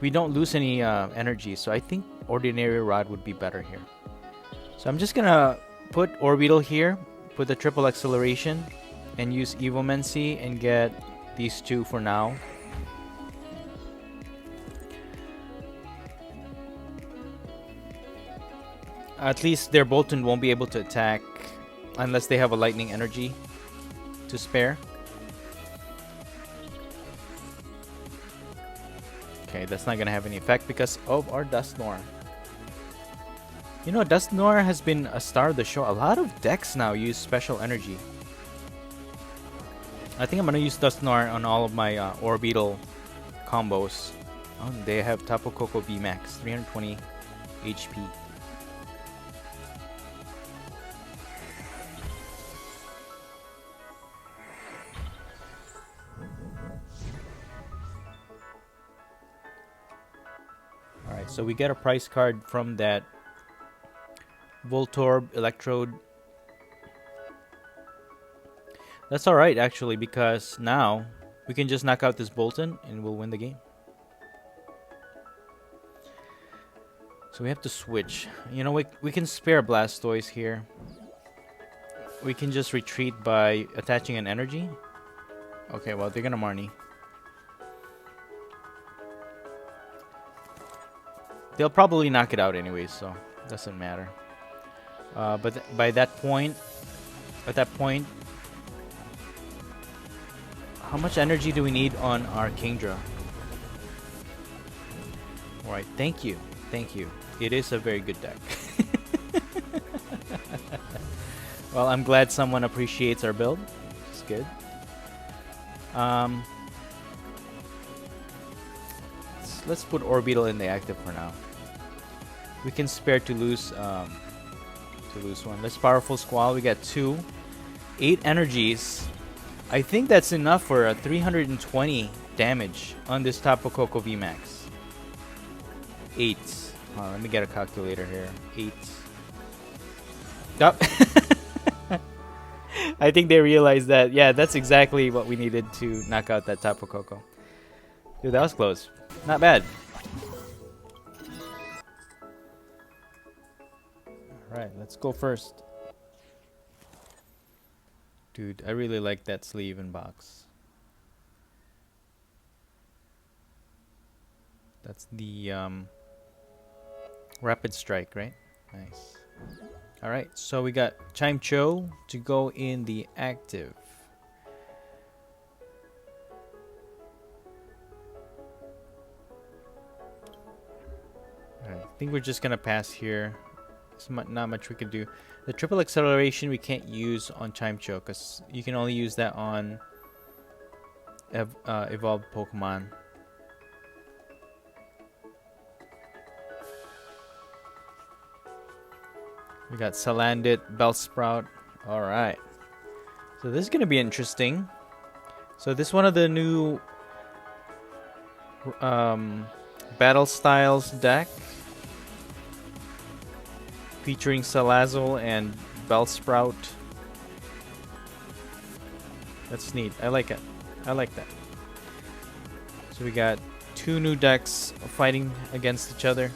we don't lose any energy, so I think Ordinary Rod would be better here. So I'm just gonna put Orbeetle here, put the triple acceleration, and use Evomancy and get these 2 for now. At least their Bolton won't be able to attack unless they have a lightning energy to spare. Okay, that's not gonna have any effect because of our Dusknoir. You know, Dusknoir has been a star of the show. A lot of decks now use special energy. I think I'm gonna use Dusknoir on all of my Orbeetle combos. Oh, they have Tapu Koko VMAX, 320 HP. Alright, so we get a prize card from that Voltorb Electrode. That's alright actually, because now we can just knock out this Bolton and we'll win the game. So we have to switch. You know, we can spare Blastoise here. We can just retreat by attaching an energy. Okay, well, they're gonna Marnie. They'll probably knock it out anyway, so it doesn't matter. But by that point, at that point, How much energy do we need on our Kingdra? Alright, thank you. Thank you. It is a very good deck. Well, I'm glad someone appreciates our build. It's good. Let's put Orbeetle in the active for now. We can spare to lose one. Let's powerful Squall. We got 2. 8 energies. I think that's enough for a 320 damage on this Tapu Koko VMAX. 8. Let me get a calculator here. 8. Oh. I think they realized that. Yeah, that's exactly what we needed to knock out that Tapu Koko. Dude, that was close. Not bad. Alright, let's go first. Dude, I really like that sleeve and box. That's the Rapid Strike, right? Nice. Alright, so we got CHIMECHO to go in the active. Alright, I think we're just gonna pass here. There's not much we can do. The triple acceleration we can't use on CHIMECHO because you can only use that on evolved Pokemon. We got Salandit, Bellsprout. Alright. So this is going to be interesting. So this is one of the new Battle Styles deck. Featuring Salazzle and Bellsprout. That's neat. I like it. I like that. So we got 2 new decks fighting against each other.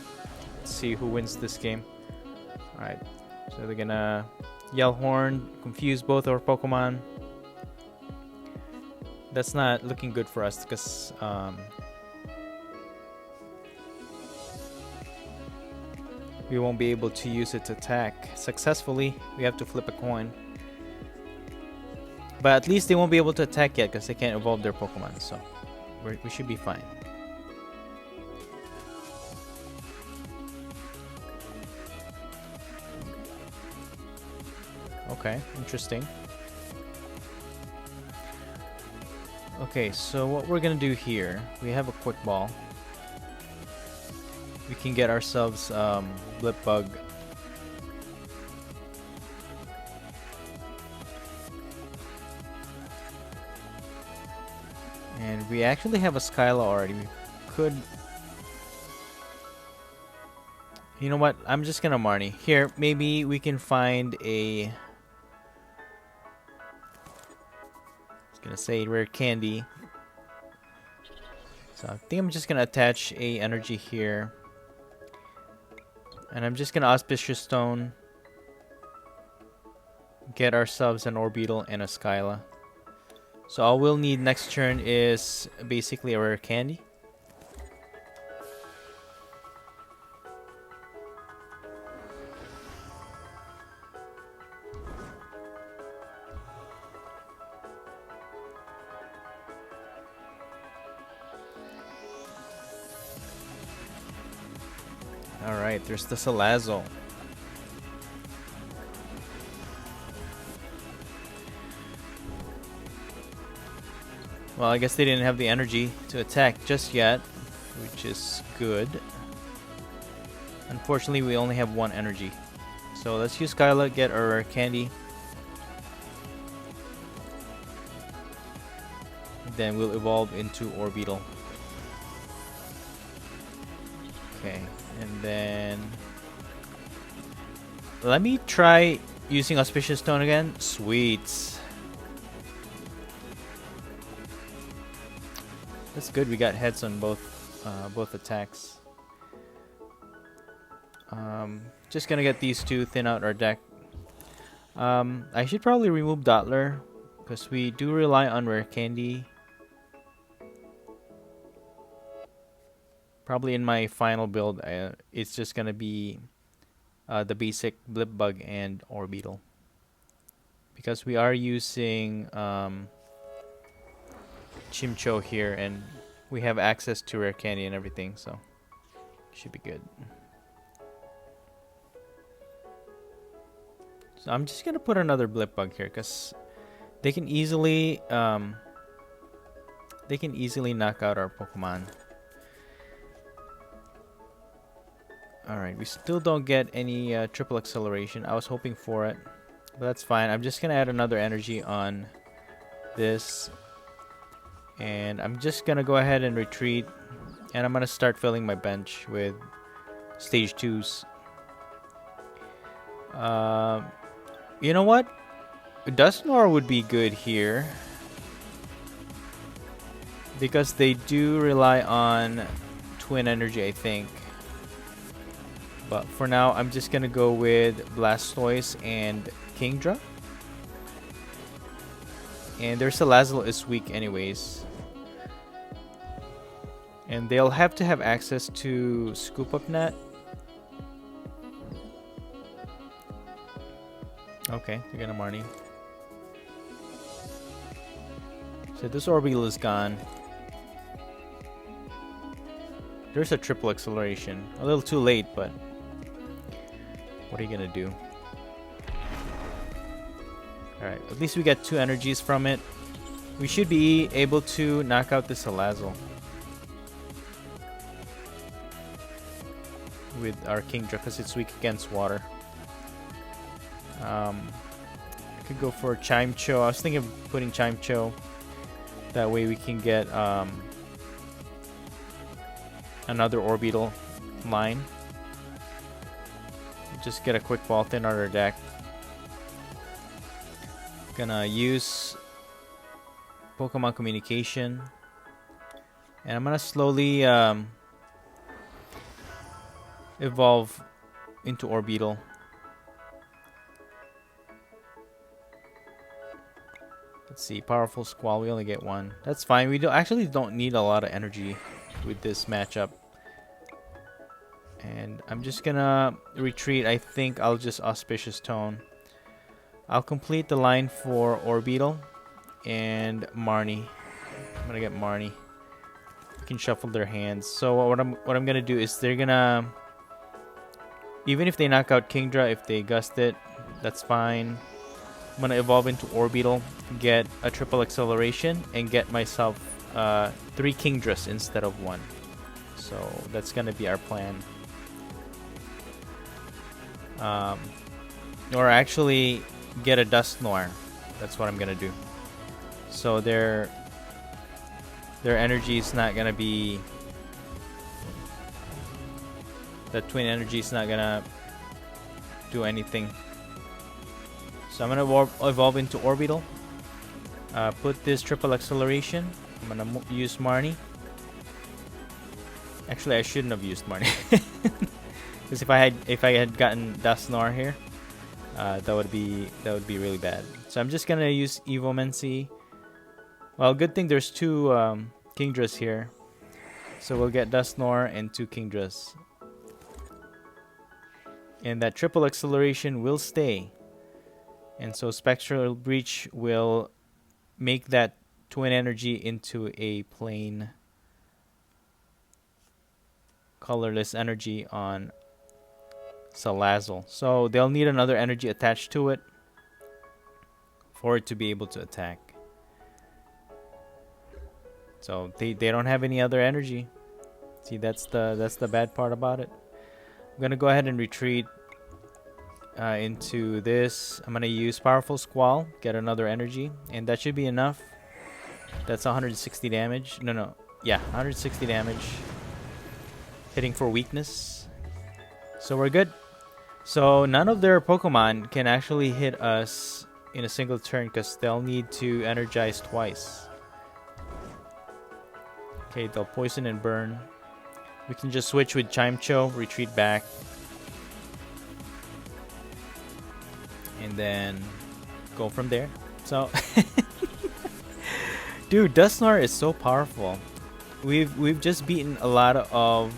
Let's see who wins this game. Alright. So they're gonna Yell Horn, confuse both our Pokemon. That's not looking good for us because we won't be able to use it to attack successfully. We have to flip a coin. But at least they won't be able to attack yet because they can't evolve their Pokemon. So we should be fine. Okay, interesting. Okay, so what we're gonna do here, we have a quick ball. We can get ourselves Blipbug. And we actually have a Skyla already. We could... You know what? I'm just gonna Marnie. Here, maybe we can find a... I was gonna say rare candy. So I think I'm just gonna attach a energy here. And I'm just gonna Auspicious Stone. Get ourselves an Orbeetle and a Skyla. So all we'll need next turn is basically a rare candy. Alright, there's the Salazzle. Well, I guess they didn't have the energy to attack just yet, which is good. Unfortunately, we only have 1 energy. So let's use Skyla, get our candy. Then we'll evolve into Orbeetle. Okay, and then... Let me try using Auspicious Stone again. Sweet. That's good. We got heads on both attacks. Just gonna get these 2, thin out our deck. I should probably remove Dottler because we do rely on rare candy. Probably in my final build, it's just gonna be the basic Blipbug and Orbeetle because we are using CHIMECHO here, and we have access to rare candy and everything, so should be good. So I'm just gonna put another blip bug here because they can easily knock out our Pokemon. Alright, we still don't get any triple acceleration. I was hoping for it, but that's fine. I'm just gonna add another energy on this, and I'm just gonna go ahead and retreat, and I'm gonna start filling my bench with stage 2s. You know what? Dusknoir would be good here because they do rely on twin energy, I think. But for now, I'm just gonna go with Blastoise and Kingdra. And their Salazzle is weak anyways. And they'll have to have access to Scoop Up Net. Okay, they're gonna Marnie. So this Orbeetle is gone. There's a triple acceleration. A little too late, but what are you gonna do? Alright, at least we got 2 energies from it. We should be able to knock out this Salazzle with our Kingdra because it's weak against water. I could go for CHIMECHO. I was thinking of putting CHIMECHO. That way we can get another Orbeetle line. Just get a quick ball thin on our deck. Gonna use Pokemon Communication, and I'm gonna slowly evolve into Orbeetle. Let's see, Powerful Squall. We only get 1. That's fine. We actually don't need a lot of energy with this matchup. And I'm just gonna retreat. I think I'll just Auspicious Tone. I'll complete the line for Orbeetle and Marnie. I'm gonna get Marnie. You can shuffle their hands. So what I'm gonna do is they're gonna, even if they knock out Kingdra, if they gust it, that's fine. I'm gonna evolve into Orbeetle, get a triple acceleration, and get myself 3 Kingdras instead of 1. So that's gonna be our plan. Or actually get a Dusknoir. That's what I'm gonna do. So their energy is not gonna be, the twin energy is not gonna do anything. So I'm gonna evolve into Orbeetle. Put this triple acceleration. I'm gonna use Marnie. Actually, I shouldn't have used Marnie. Because if I had gotten Dusknoir here, that would be really bad. So I'm just gonna use Evomancy. Well, good thing there's 2 Kingdras here, so we'll get Dusknoir and 2 Kingdras, and that triple acceleration will stay. And so Spectral Breach will make that twin energy into a plain colorless energy on Salazzle. So they'll need another energy attached to it for it to be able to attack. So they don't have any other energy. See, that's the bad part about it. I'm gonna go ahead and retreat into this. I'm gonna use Powerful Squall, get another energy, and that should be enough. That's 160 damage. No, yeah, 160 damage. Hitting for weakness. So we're good. So none of their Pokemon can actually hit us in a single turn because they'll need to energize twice. Okay, they'll poison and burn. We can just switch with CHIMECHO, retreat back, and then go from there. So dude, Dusknoir is so powerful. We've just beaten a lot of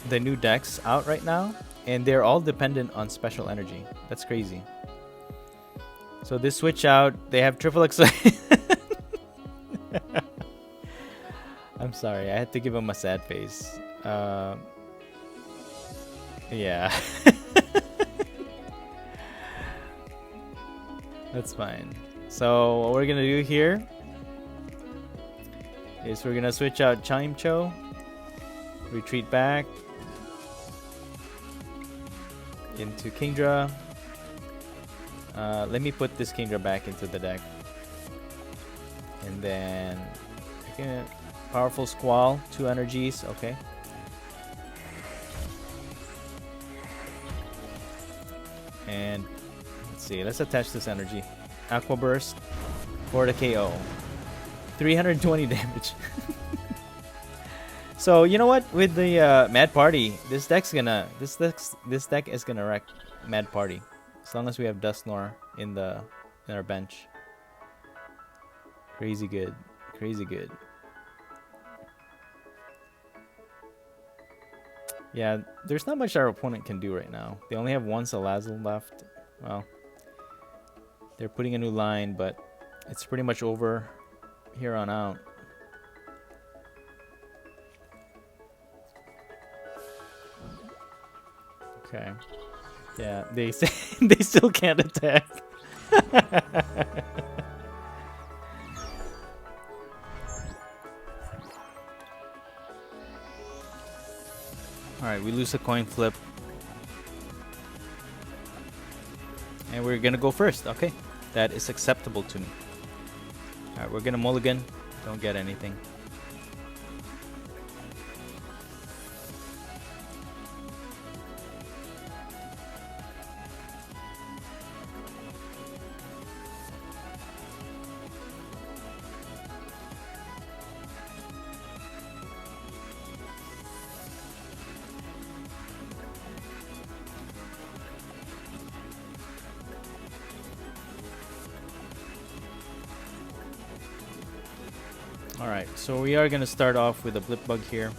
the new decks out right now, and they're all dependent on special energy. That's crazy. So this switch out, they have triple acceleration. Sorry, I had to give him a sad face. Yeah. That's fine. So what we're gonna do here is we're gonna switch out CHIMECHO, retreat back into Kingdra. Let me put this Kingdra back into the deck, and then again, powerful Squall, 2 energies. Okay. And let's see, let's attach this energy. Aqua Burst for the KO. 320 damage. So you know what? With the Mad Party, this deck is gonna wreck Mad Party. As long as we have Dusknoir in our bench. Crazy good. Crazy good. Yeah, there's not much our opponent can do right now. They only have one Salazzle left. Well, they're putting a new line, but it's pretty much over here on out. Okay. Yeah, they still can't attack. Alright, we lose a coin flip. And we're gonna go first. Okay, that is acceptable to me. Alright, we're gonna mulligan. Don't get anything. Alright, so we are going to start off with a Blipbug here.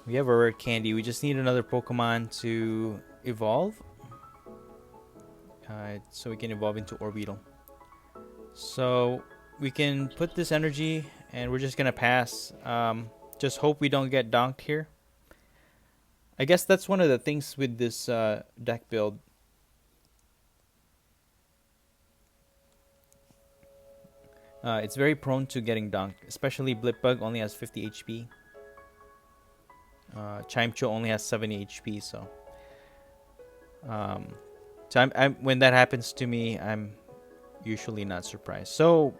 We have a rare candy. We just need another Pokemon to evolve. So we can evolve into Orbeetle. So we can put this energy and we're just going to pass. Just hope we don't get donked here. I guess that's one of the things with this deck build. It's very prone to getting dunked, especially Blipbug only has 50 HP. CHIMECHO only has 70 HP, so when that happens to me, I'm usually not surprised. So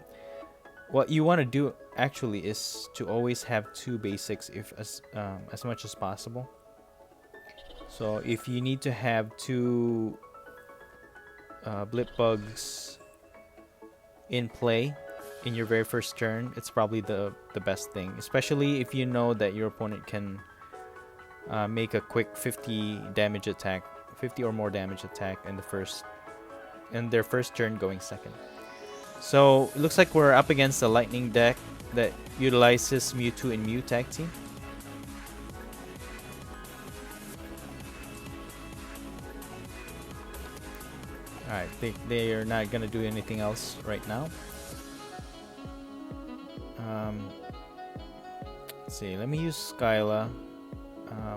what you want to do actually is to always have 2 basics as much as possible. So if you need to have 2 Blipbugs in play in your very first turn, it's probably the best thing, especially if you know that your opponent can make a quick 50 damage attack, 50 or more damage attack in their first turn going second. So it looks like we're up against a lightning deck that utilizes Mewtwo and Mew tag team. Alright, they are not gonna do anything else right now. Let's see, let me use Skyla.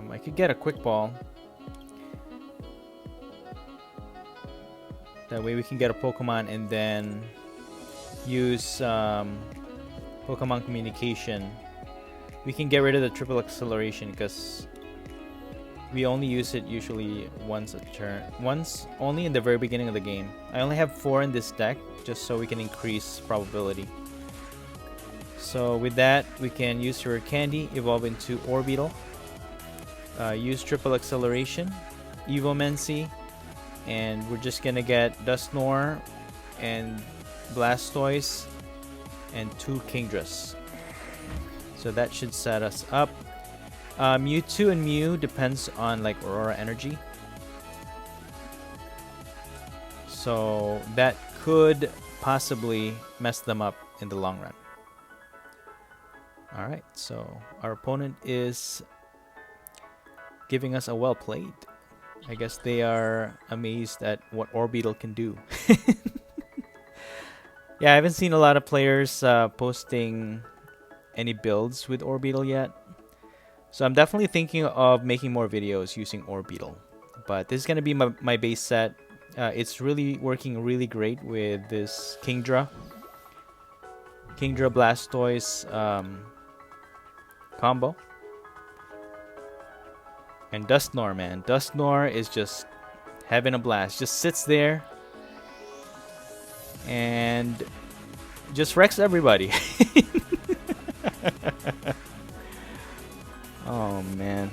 I could get a quick ball. That way we can get a Pokemon and then use Pokemon communication. We can get rid of the triple acceleration because we only use it usually once a turn. Once only in the very beginning of the game. I only have 4 in this deck just so we can increase probability. So with that, we can use your candy, evolve into Orbeetle, use triple acceleration, Evomancy, and we're just gonna get Dusknoir and Blastoise and 2 Kingdras. So that should set us up. Mewtwo and Mew depends on like Aurora Energy, so that could possibly mess them up in the long run. Alright, so our opponent is giving us a well played. I guess they are amazed at what Orbeetle can do. Yeah, I haven't seen a lot of players posting any builds with Orbeetle yet. So I'm definitely thinking of making more videos using Orbeetle. But this is going to be my base set. It's really working really great with this Kingdra Blastoise combo. And Dusknoir, man. Dusknoir is just having a blast. Just sits there and just wrecks everybody. Oh, man.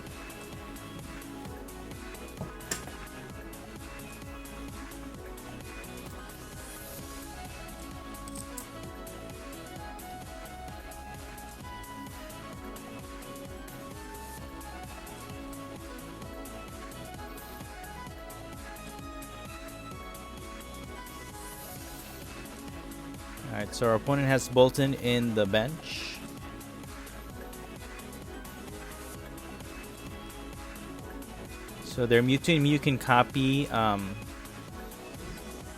Alright, so our opponent has Bolton in the bench. So their Mewtwo and Mew can copy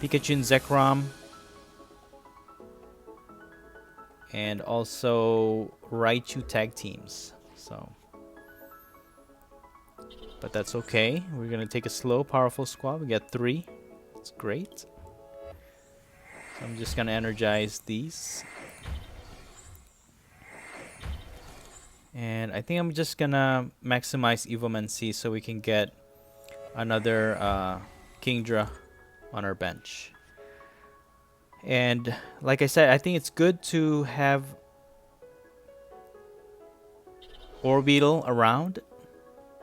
Pikachu and Zekrom. And also Raichu tag teams. So, but that's okay. We're going to take a slow, powerful squad. We got 3. That's great. So I'm just going to energize these. And I think I'm just going to maximize Evomancy so we can get another Kingdra on our bench. And like I said, I think it's good to have Orbeetle around.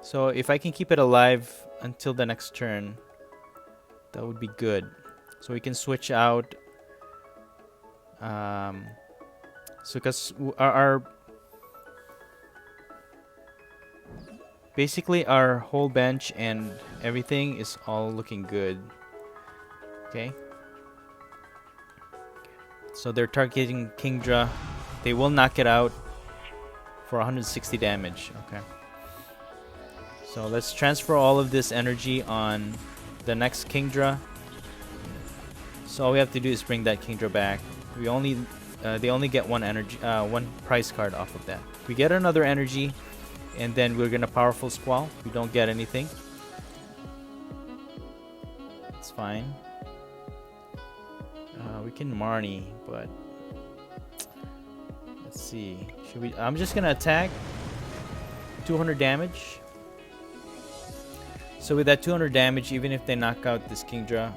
So if I can keep it alive until the next turn, that would be good. So we can switch out. So because our basically our whole bench and everything is all looking good. Okay. So they're targeting Kingdra. They will knock it out for 160 damage. Okay. So let's transfer all of this energy on the next Kingdra. So all we have to do is bring that Kingdra back. We only they only get one energy, one prize card off of that. We get another energy, and then we're gonna powerful Squall. We don't get anything. It's fine. We can Marnie, but let's see. Should we? I'm just gonna attack. 200 damage. So with that 200 damage, even if they knock out this Kingdra,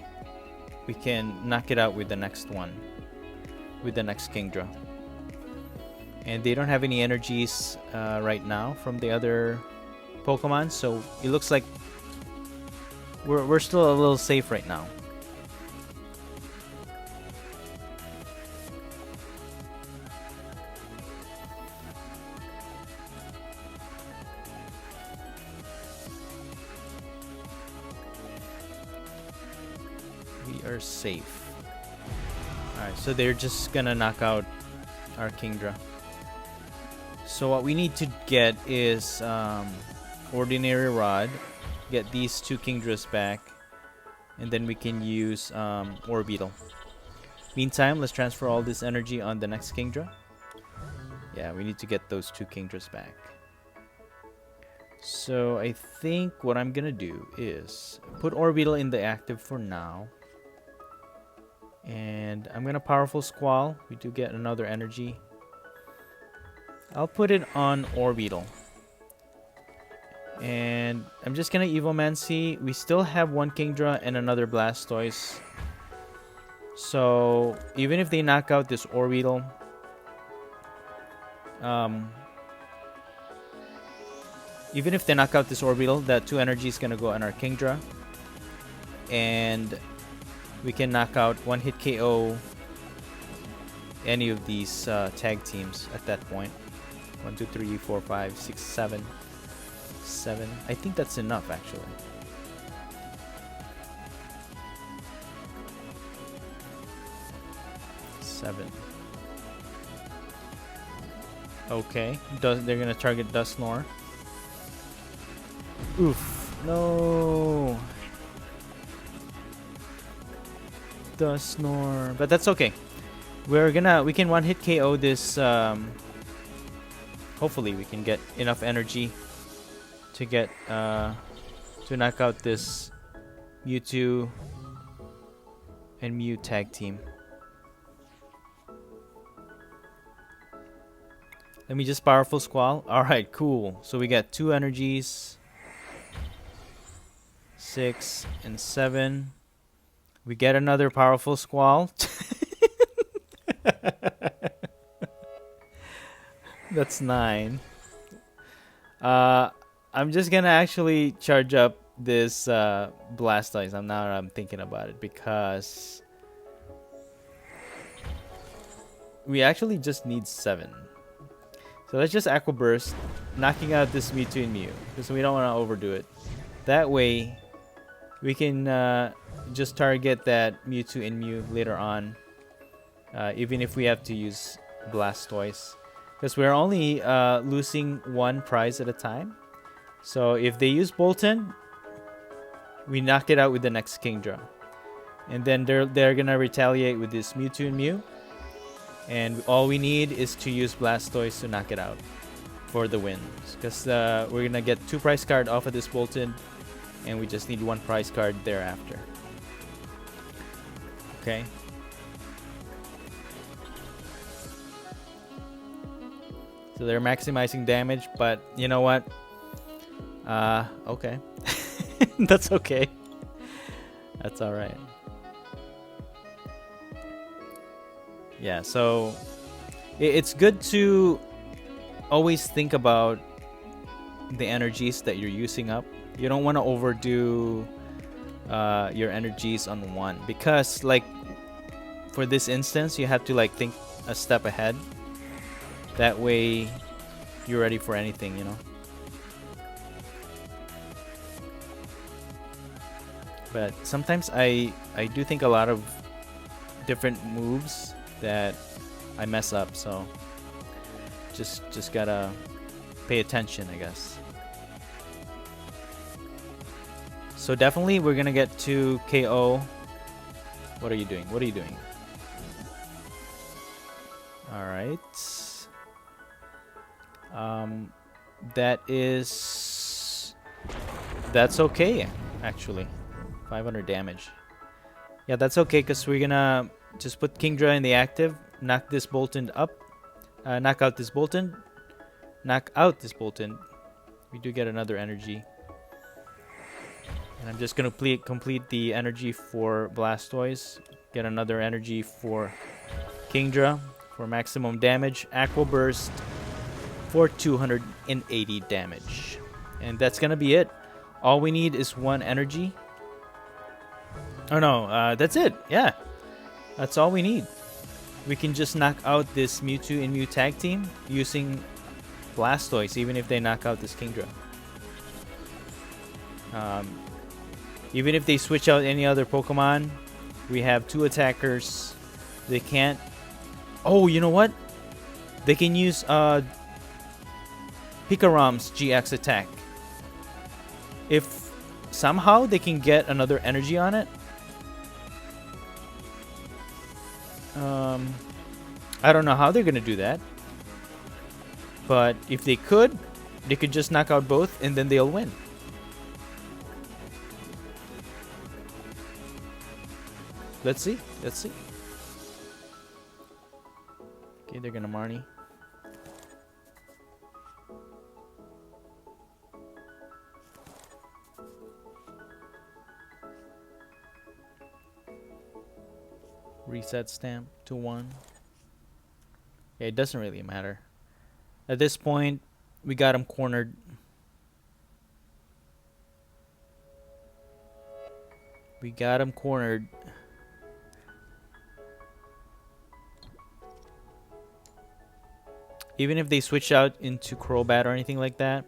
we can knock it out with the next one. With the next Kingdra. And they don't have any energies right now from the other Pokemon, so it looks like we're still a little safe right now. We are safe. Alright, so they're just gonna knock out our Kingdra. So what we need to get is Ordinary Rod, get these 2 Kingdras back, and then we can use Orbeetle. Meantime, let's transfer all this energy on the next Kingdra. Yeah, we need to get those 2 Kingdras back. So I think what I'm gonna do is put Orbeetle in the active for now. And I'm gonna powerful Squall. We do get another energy. I'll put it on Orbeetle. And I'm just gonna Evomancy. We still have 1 Kingdra and another Blastoise. So even if they knock out this Orbeetle, that 2 energy is gonna go on our Kingdra. And we can knock out 1-hit KO any of these tag teams at that point. 1, 2, 3, 4, 5, 6, 7. 7. I think that's enough actually. Seven. Okay. They're gonna target Dusknoir. Oof. No. Dusknoir. But that's okay. We can 1-hit KO this hopefully we can get enough energy to get to knock out this Mewtwo and Mew tag team. Let me just powerful Squall. Alright, cool. So we got 2 energies. 6 and 7. We get another powerful Squall. That's 9. I'm just gonna actually charge up this Blastoise. I'm thinking about it, because we actually just need 7. So let's just Aqua Burst, knocking out this Mewtwo and Mew, because we don't want to overdo it. That way, we can just target that Mewtwo and Mew later on, even if we have to use Blastoise. Because we're only losing 1 prize at a time. So if they use Bolton, we knock it out with the next Kingdra. And then they're gonna retaliate with this Mewtwo and Mew. And all we need is to use Blastoise to knock it out for the win. Because we're gonna get 2 prize card off of this Bolton, and we just need 1 prize card thereafter. Okay. So they're maximizing damage, but you know what? Okay. That's okay. That's alright. Yeah, so it's good to always think about the energies that you're using up. You don't want to overdo your energies on one, because like for this instance, you have to like think a step ahead. That way you're ready for anything, you know. But sometimes I do think a lot of different moves that I mess up, so just gotta pay attention, I guess. So definitely we're gonna get to KO. What are you doing? What are you doing? Alright. That's okay, actually. 500 damage. Yeah, that's okay, because we're gonna just put Kingdra in the active, knock this Bolton up, knock out this Bolton, knock out this Bolton. We do get another energy. And I'm just gonna complete the energy for Blastoise, get another energy for Kingdra for maximum damage, Aqua Burst for 280 damage. And that's gonna be it. All we need is 1 energy. Oh no, that's it. Yeah, that's all we need. We can just knock out this Mewtwo and Mew tag team using Blastoise, even if they knock out this Kingdra. Even if they switch out any other Pokemon, we have 2 attackers. They can't. Oh, you know what? They can use PikaRom's GX attack. If somehow they can get another energy on it, I don't know how they're gonna do that, but if they could just knock out both and then they'll win. Let's see. Okay, they're gonna Marnie. Reset stamp to 1. Yeah, it doesn't really matter. At this point, we got him cornered. Even if they switch out into Crobat or anything like that.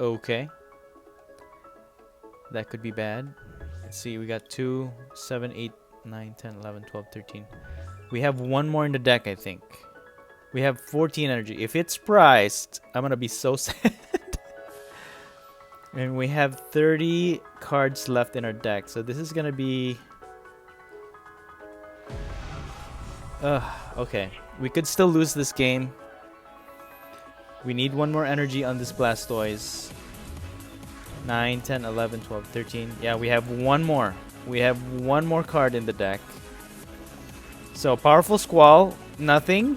Okay. That could be bad. Let's see, we got 2, 7, 8, 9, 10, 11, 12, 13. We have 1 more in the deck, I think. We have 14 energy. If it's priced, I'm gonna be so sad. And we have 30 cards left in our deck. So this is gonna be... Okay. We could still lose this game. We need one more energy on this Blastoise. 9, 10, 11, 12, 13. Yeah, we have one more. We have one more card in the deck. So, Powerful Squall. Nothing.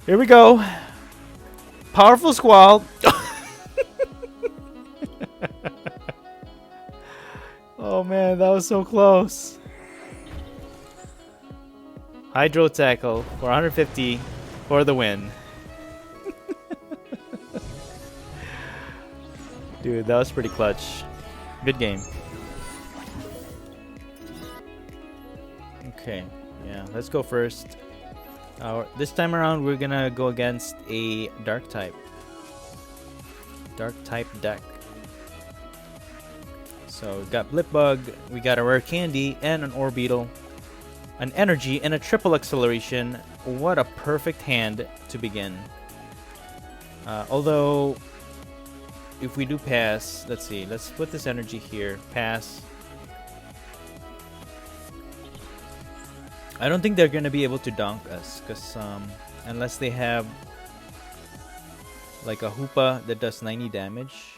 Here we go. Powerful Squall. Oh man, that was so close. Hydro Tackle for 150 for the win. Dude, that was pretty clutch. Good game. Okay, yeah, let's go first. This time around, we're gonna go against a Dark type deck. So we got Blipbug, we got a Rare Candy, and an Orbeetle, an Energy, and a Triple Acceleration. What a perfect hand to begin. Although, if we do pass, let's see, let's put this Energy here, pass. I don't think they're gonna be able to donk us, because unless they have like a Hoopa that does 90 damage.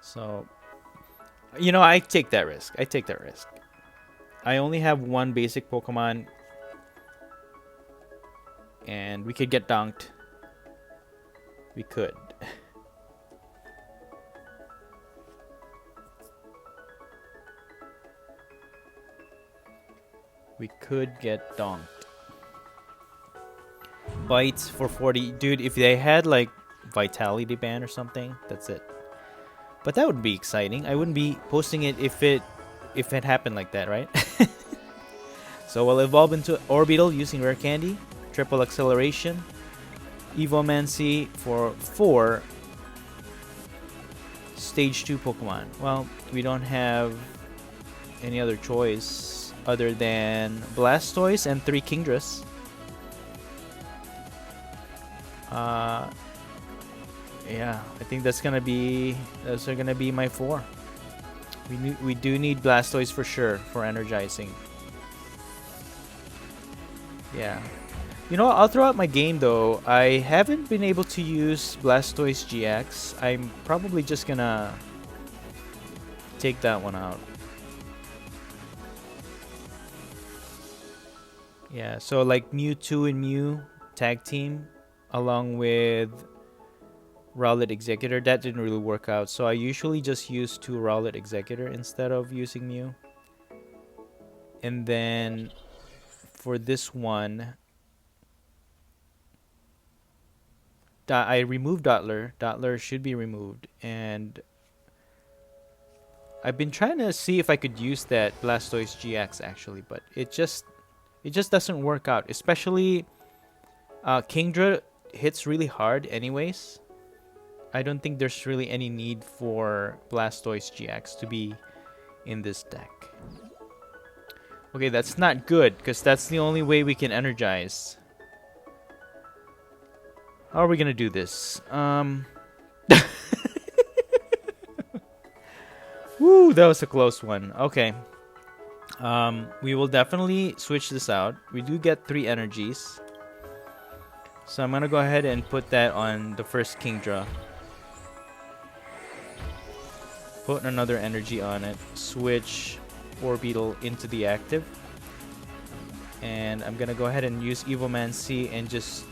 So, you know, I take that risk. I only have one basic Pokemon, and we could get donked. We could. We could get donked. Bites for 40. Dude, if they had like Vitality Band or something, that's it. But that would be exciting. I wouldn't be posting it if it happened like that, right? So we'll evolve into Orbeetle using Rare Candy, Triple Acceleration, Evomancy for 4 Stage 2 Pokemon. Well, we don't have any other choice other than Blastoise and 3 Kingdras. Yeah, I think those are gonna be my 4. We do need Blastoise for sure for energizing. Yeah. You know what? I'll throw out my game though. I haven't been able to use Blastoise GX. I'm probably just gonna take that one out. Yeah, so like Mewtwo and Mew tag team along with Rowlet Executor. That didn't really work out, so I usually just use 2 Rowlet Executor instead of using Mew. And then for this one, I removed Dottler. Dottler should be removed, and I've been trying to see if I could use that Blastoise GX actually, but it just doesn't work out. Especially Kingdra hits really hard anyways. I don't think there's really any need for Blastoise GX to be in this deck. Okay, that's not good, because that's the only way we can energize. How are we gonna do this? Woo, that was a close one. Okay. We will definitely switch this out. We do get 3 energies. So I'm gonna go ahead and put that on the first Kingdra. Put another energy on it. Switch Orbeetle into the active. And I'm gonna go ahead and use Evomancy and just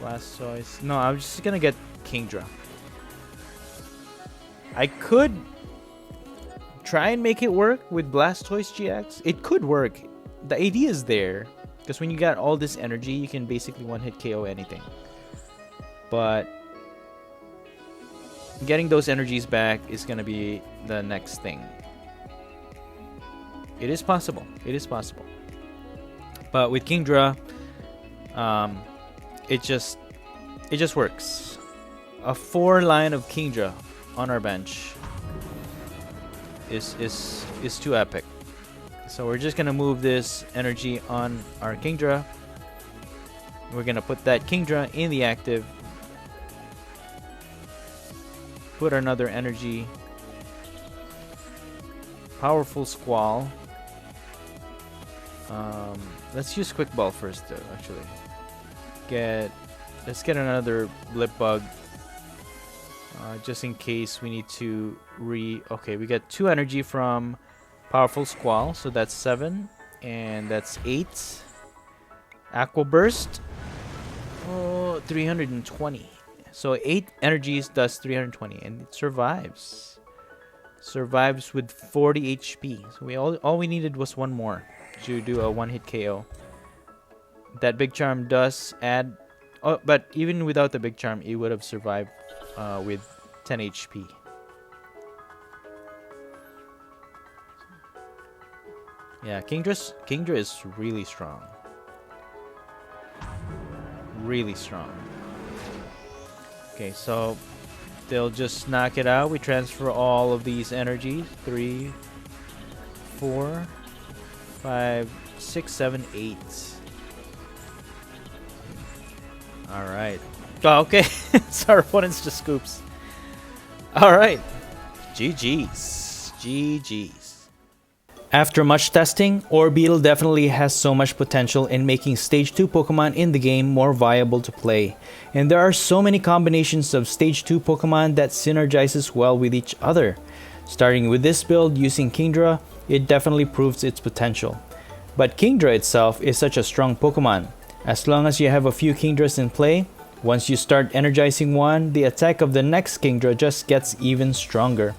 Blastoise. No, I'm just gonna get Kingdra. I could try and make it work with Blastoise GX. It could work. The idea is there, because when you got all this energy, you can basically one-hit KO anything. But getting those energies back is gonna be the next thing. It is possible. It is possible. But with Kingdra, it just works. A 4 line of Kingdra on our bench is too epic. So we're just gonna move this energy on our Kingdra. We're gonna put that Kingdra in the active. Put another energy Powerful Squall. Let's use Quick Ball first, though. Actually, let's get another Blip Bug, just in case we need to Okay, we get 2 energy from Powerful Squall, so that's 7, and that's 8. Aqua Burst. Oh, 320. So 8 energies does 320, and it survives. Survives with 40 HP. So all we needed was one more to do a one-hit KO. That Big Charm does add, but even without the Big Charm, it would have survived with 10 HP. Yeah, Kingdra is really strong. Really strong. Okay, so they'll just knock it out. We transfer all of these energies. 3, 4, 5, 6, 7, 8. Alright. Oh, okay. So our opponent's just scoops. Alright. GG's. GG's. After much testing, Orbeetle definitely has so much potential in making Stage 2 Pokemon in the game more viable to play. And there are so many combinations of Stage 2 Pokemon that synergizes well with each other. Starting with this build using Kingdra, it definitely proves its potential. But Kingdra itself is such a strong Pokemon. As long as you have a few Kingdras in play, once you start energizing one, the attack of the next Kingdra just gets even stronger.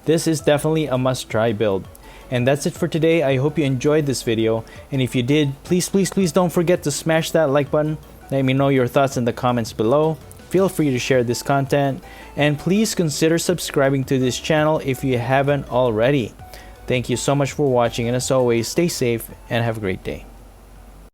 This is definitely a must-try build. And that's it for today. I hope you enjoyed this video, and if you did, please don't forget to smash that like button. Let me know your thoughts in the comments below. Feel free to share this content, and please consider subscribing to this channel if you haven't already. Thank you so much for watching, and as always, stay safe and have a great day.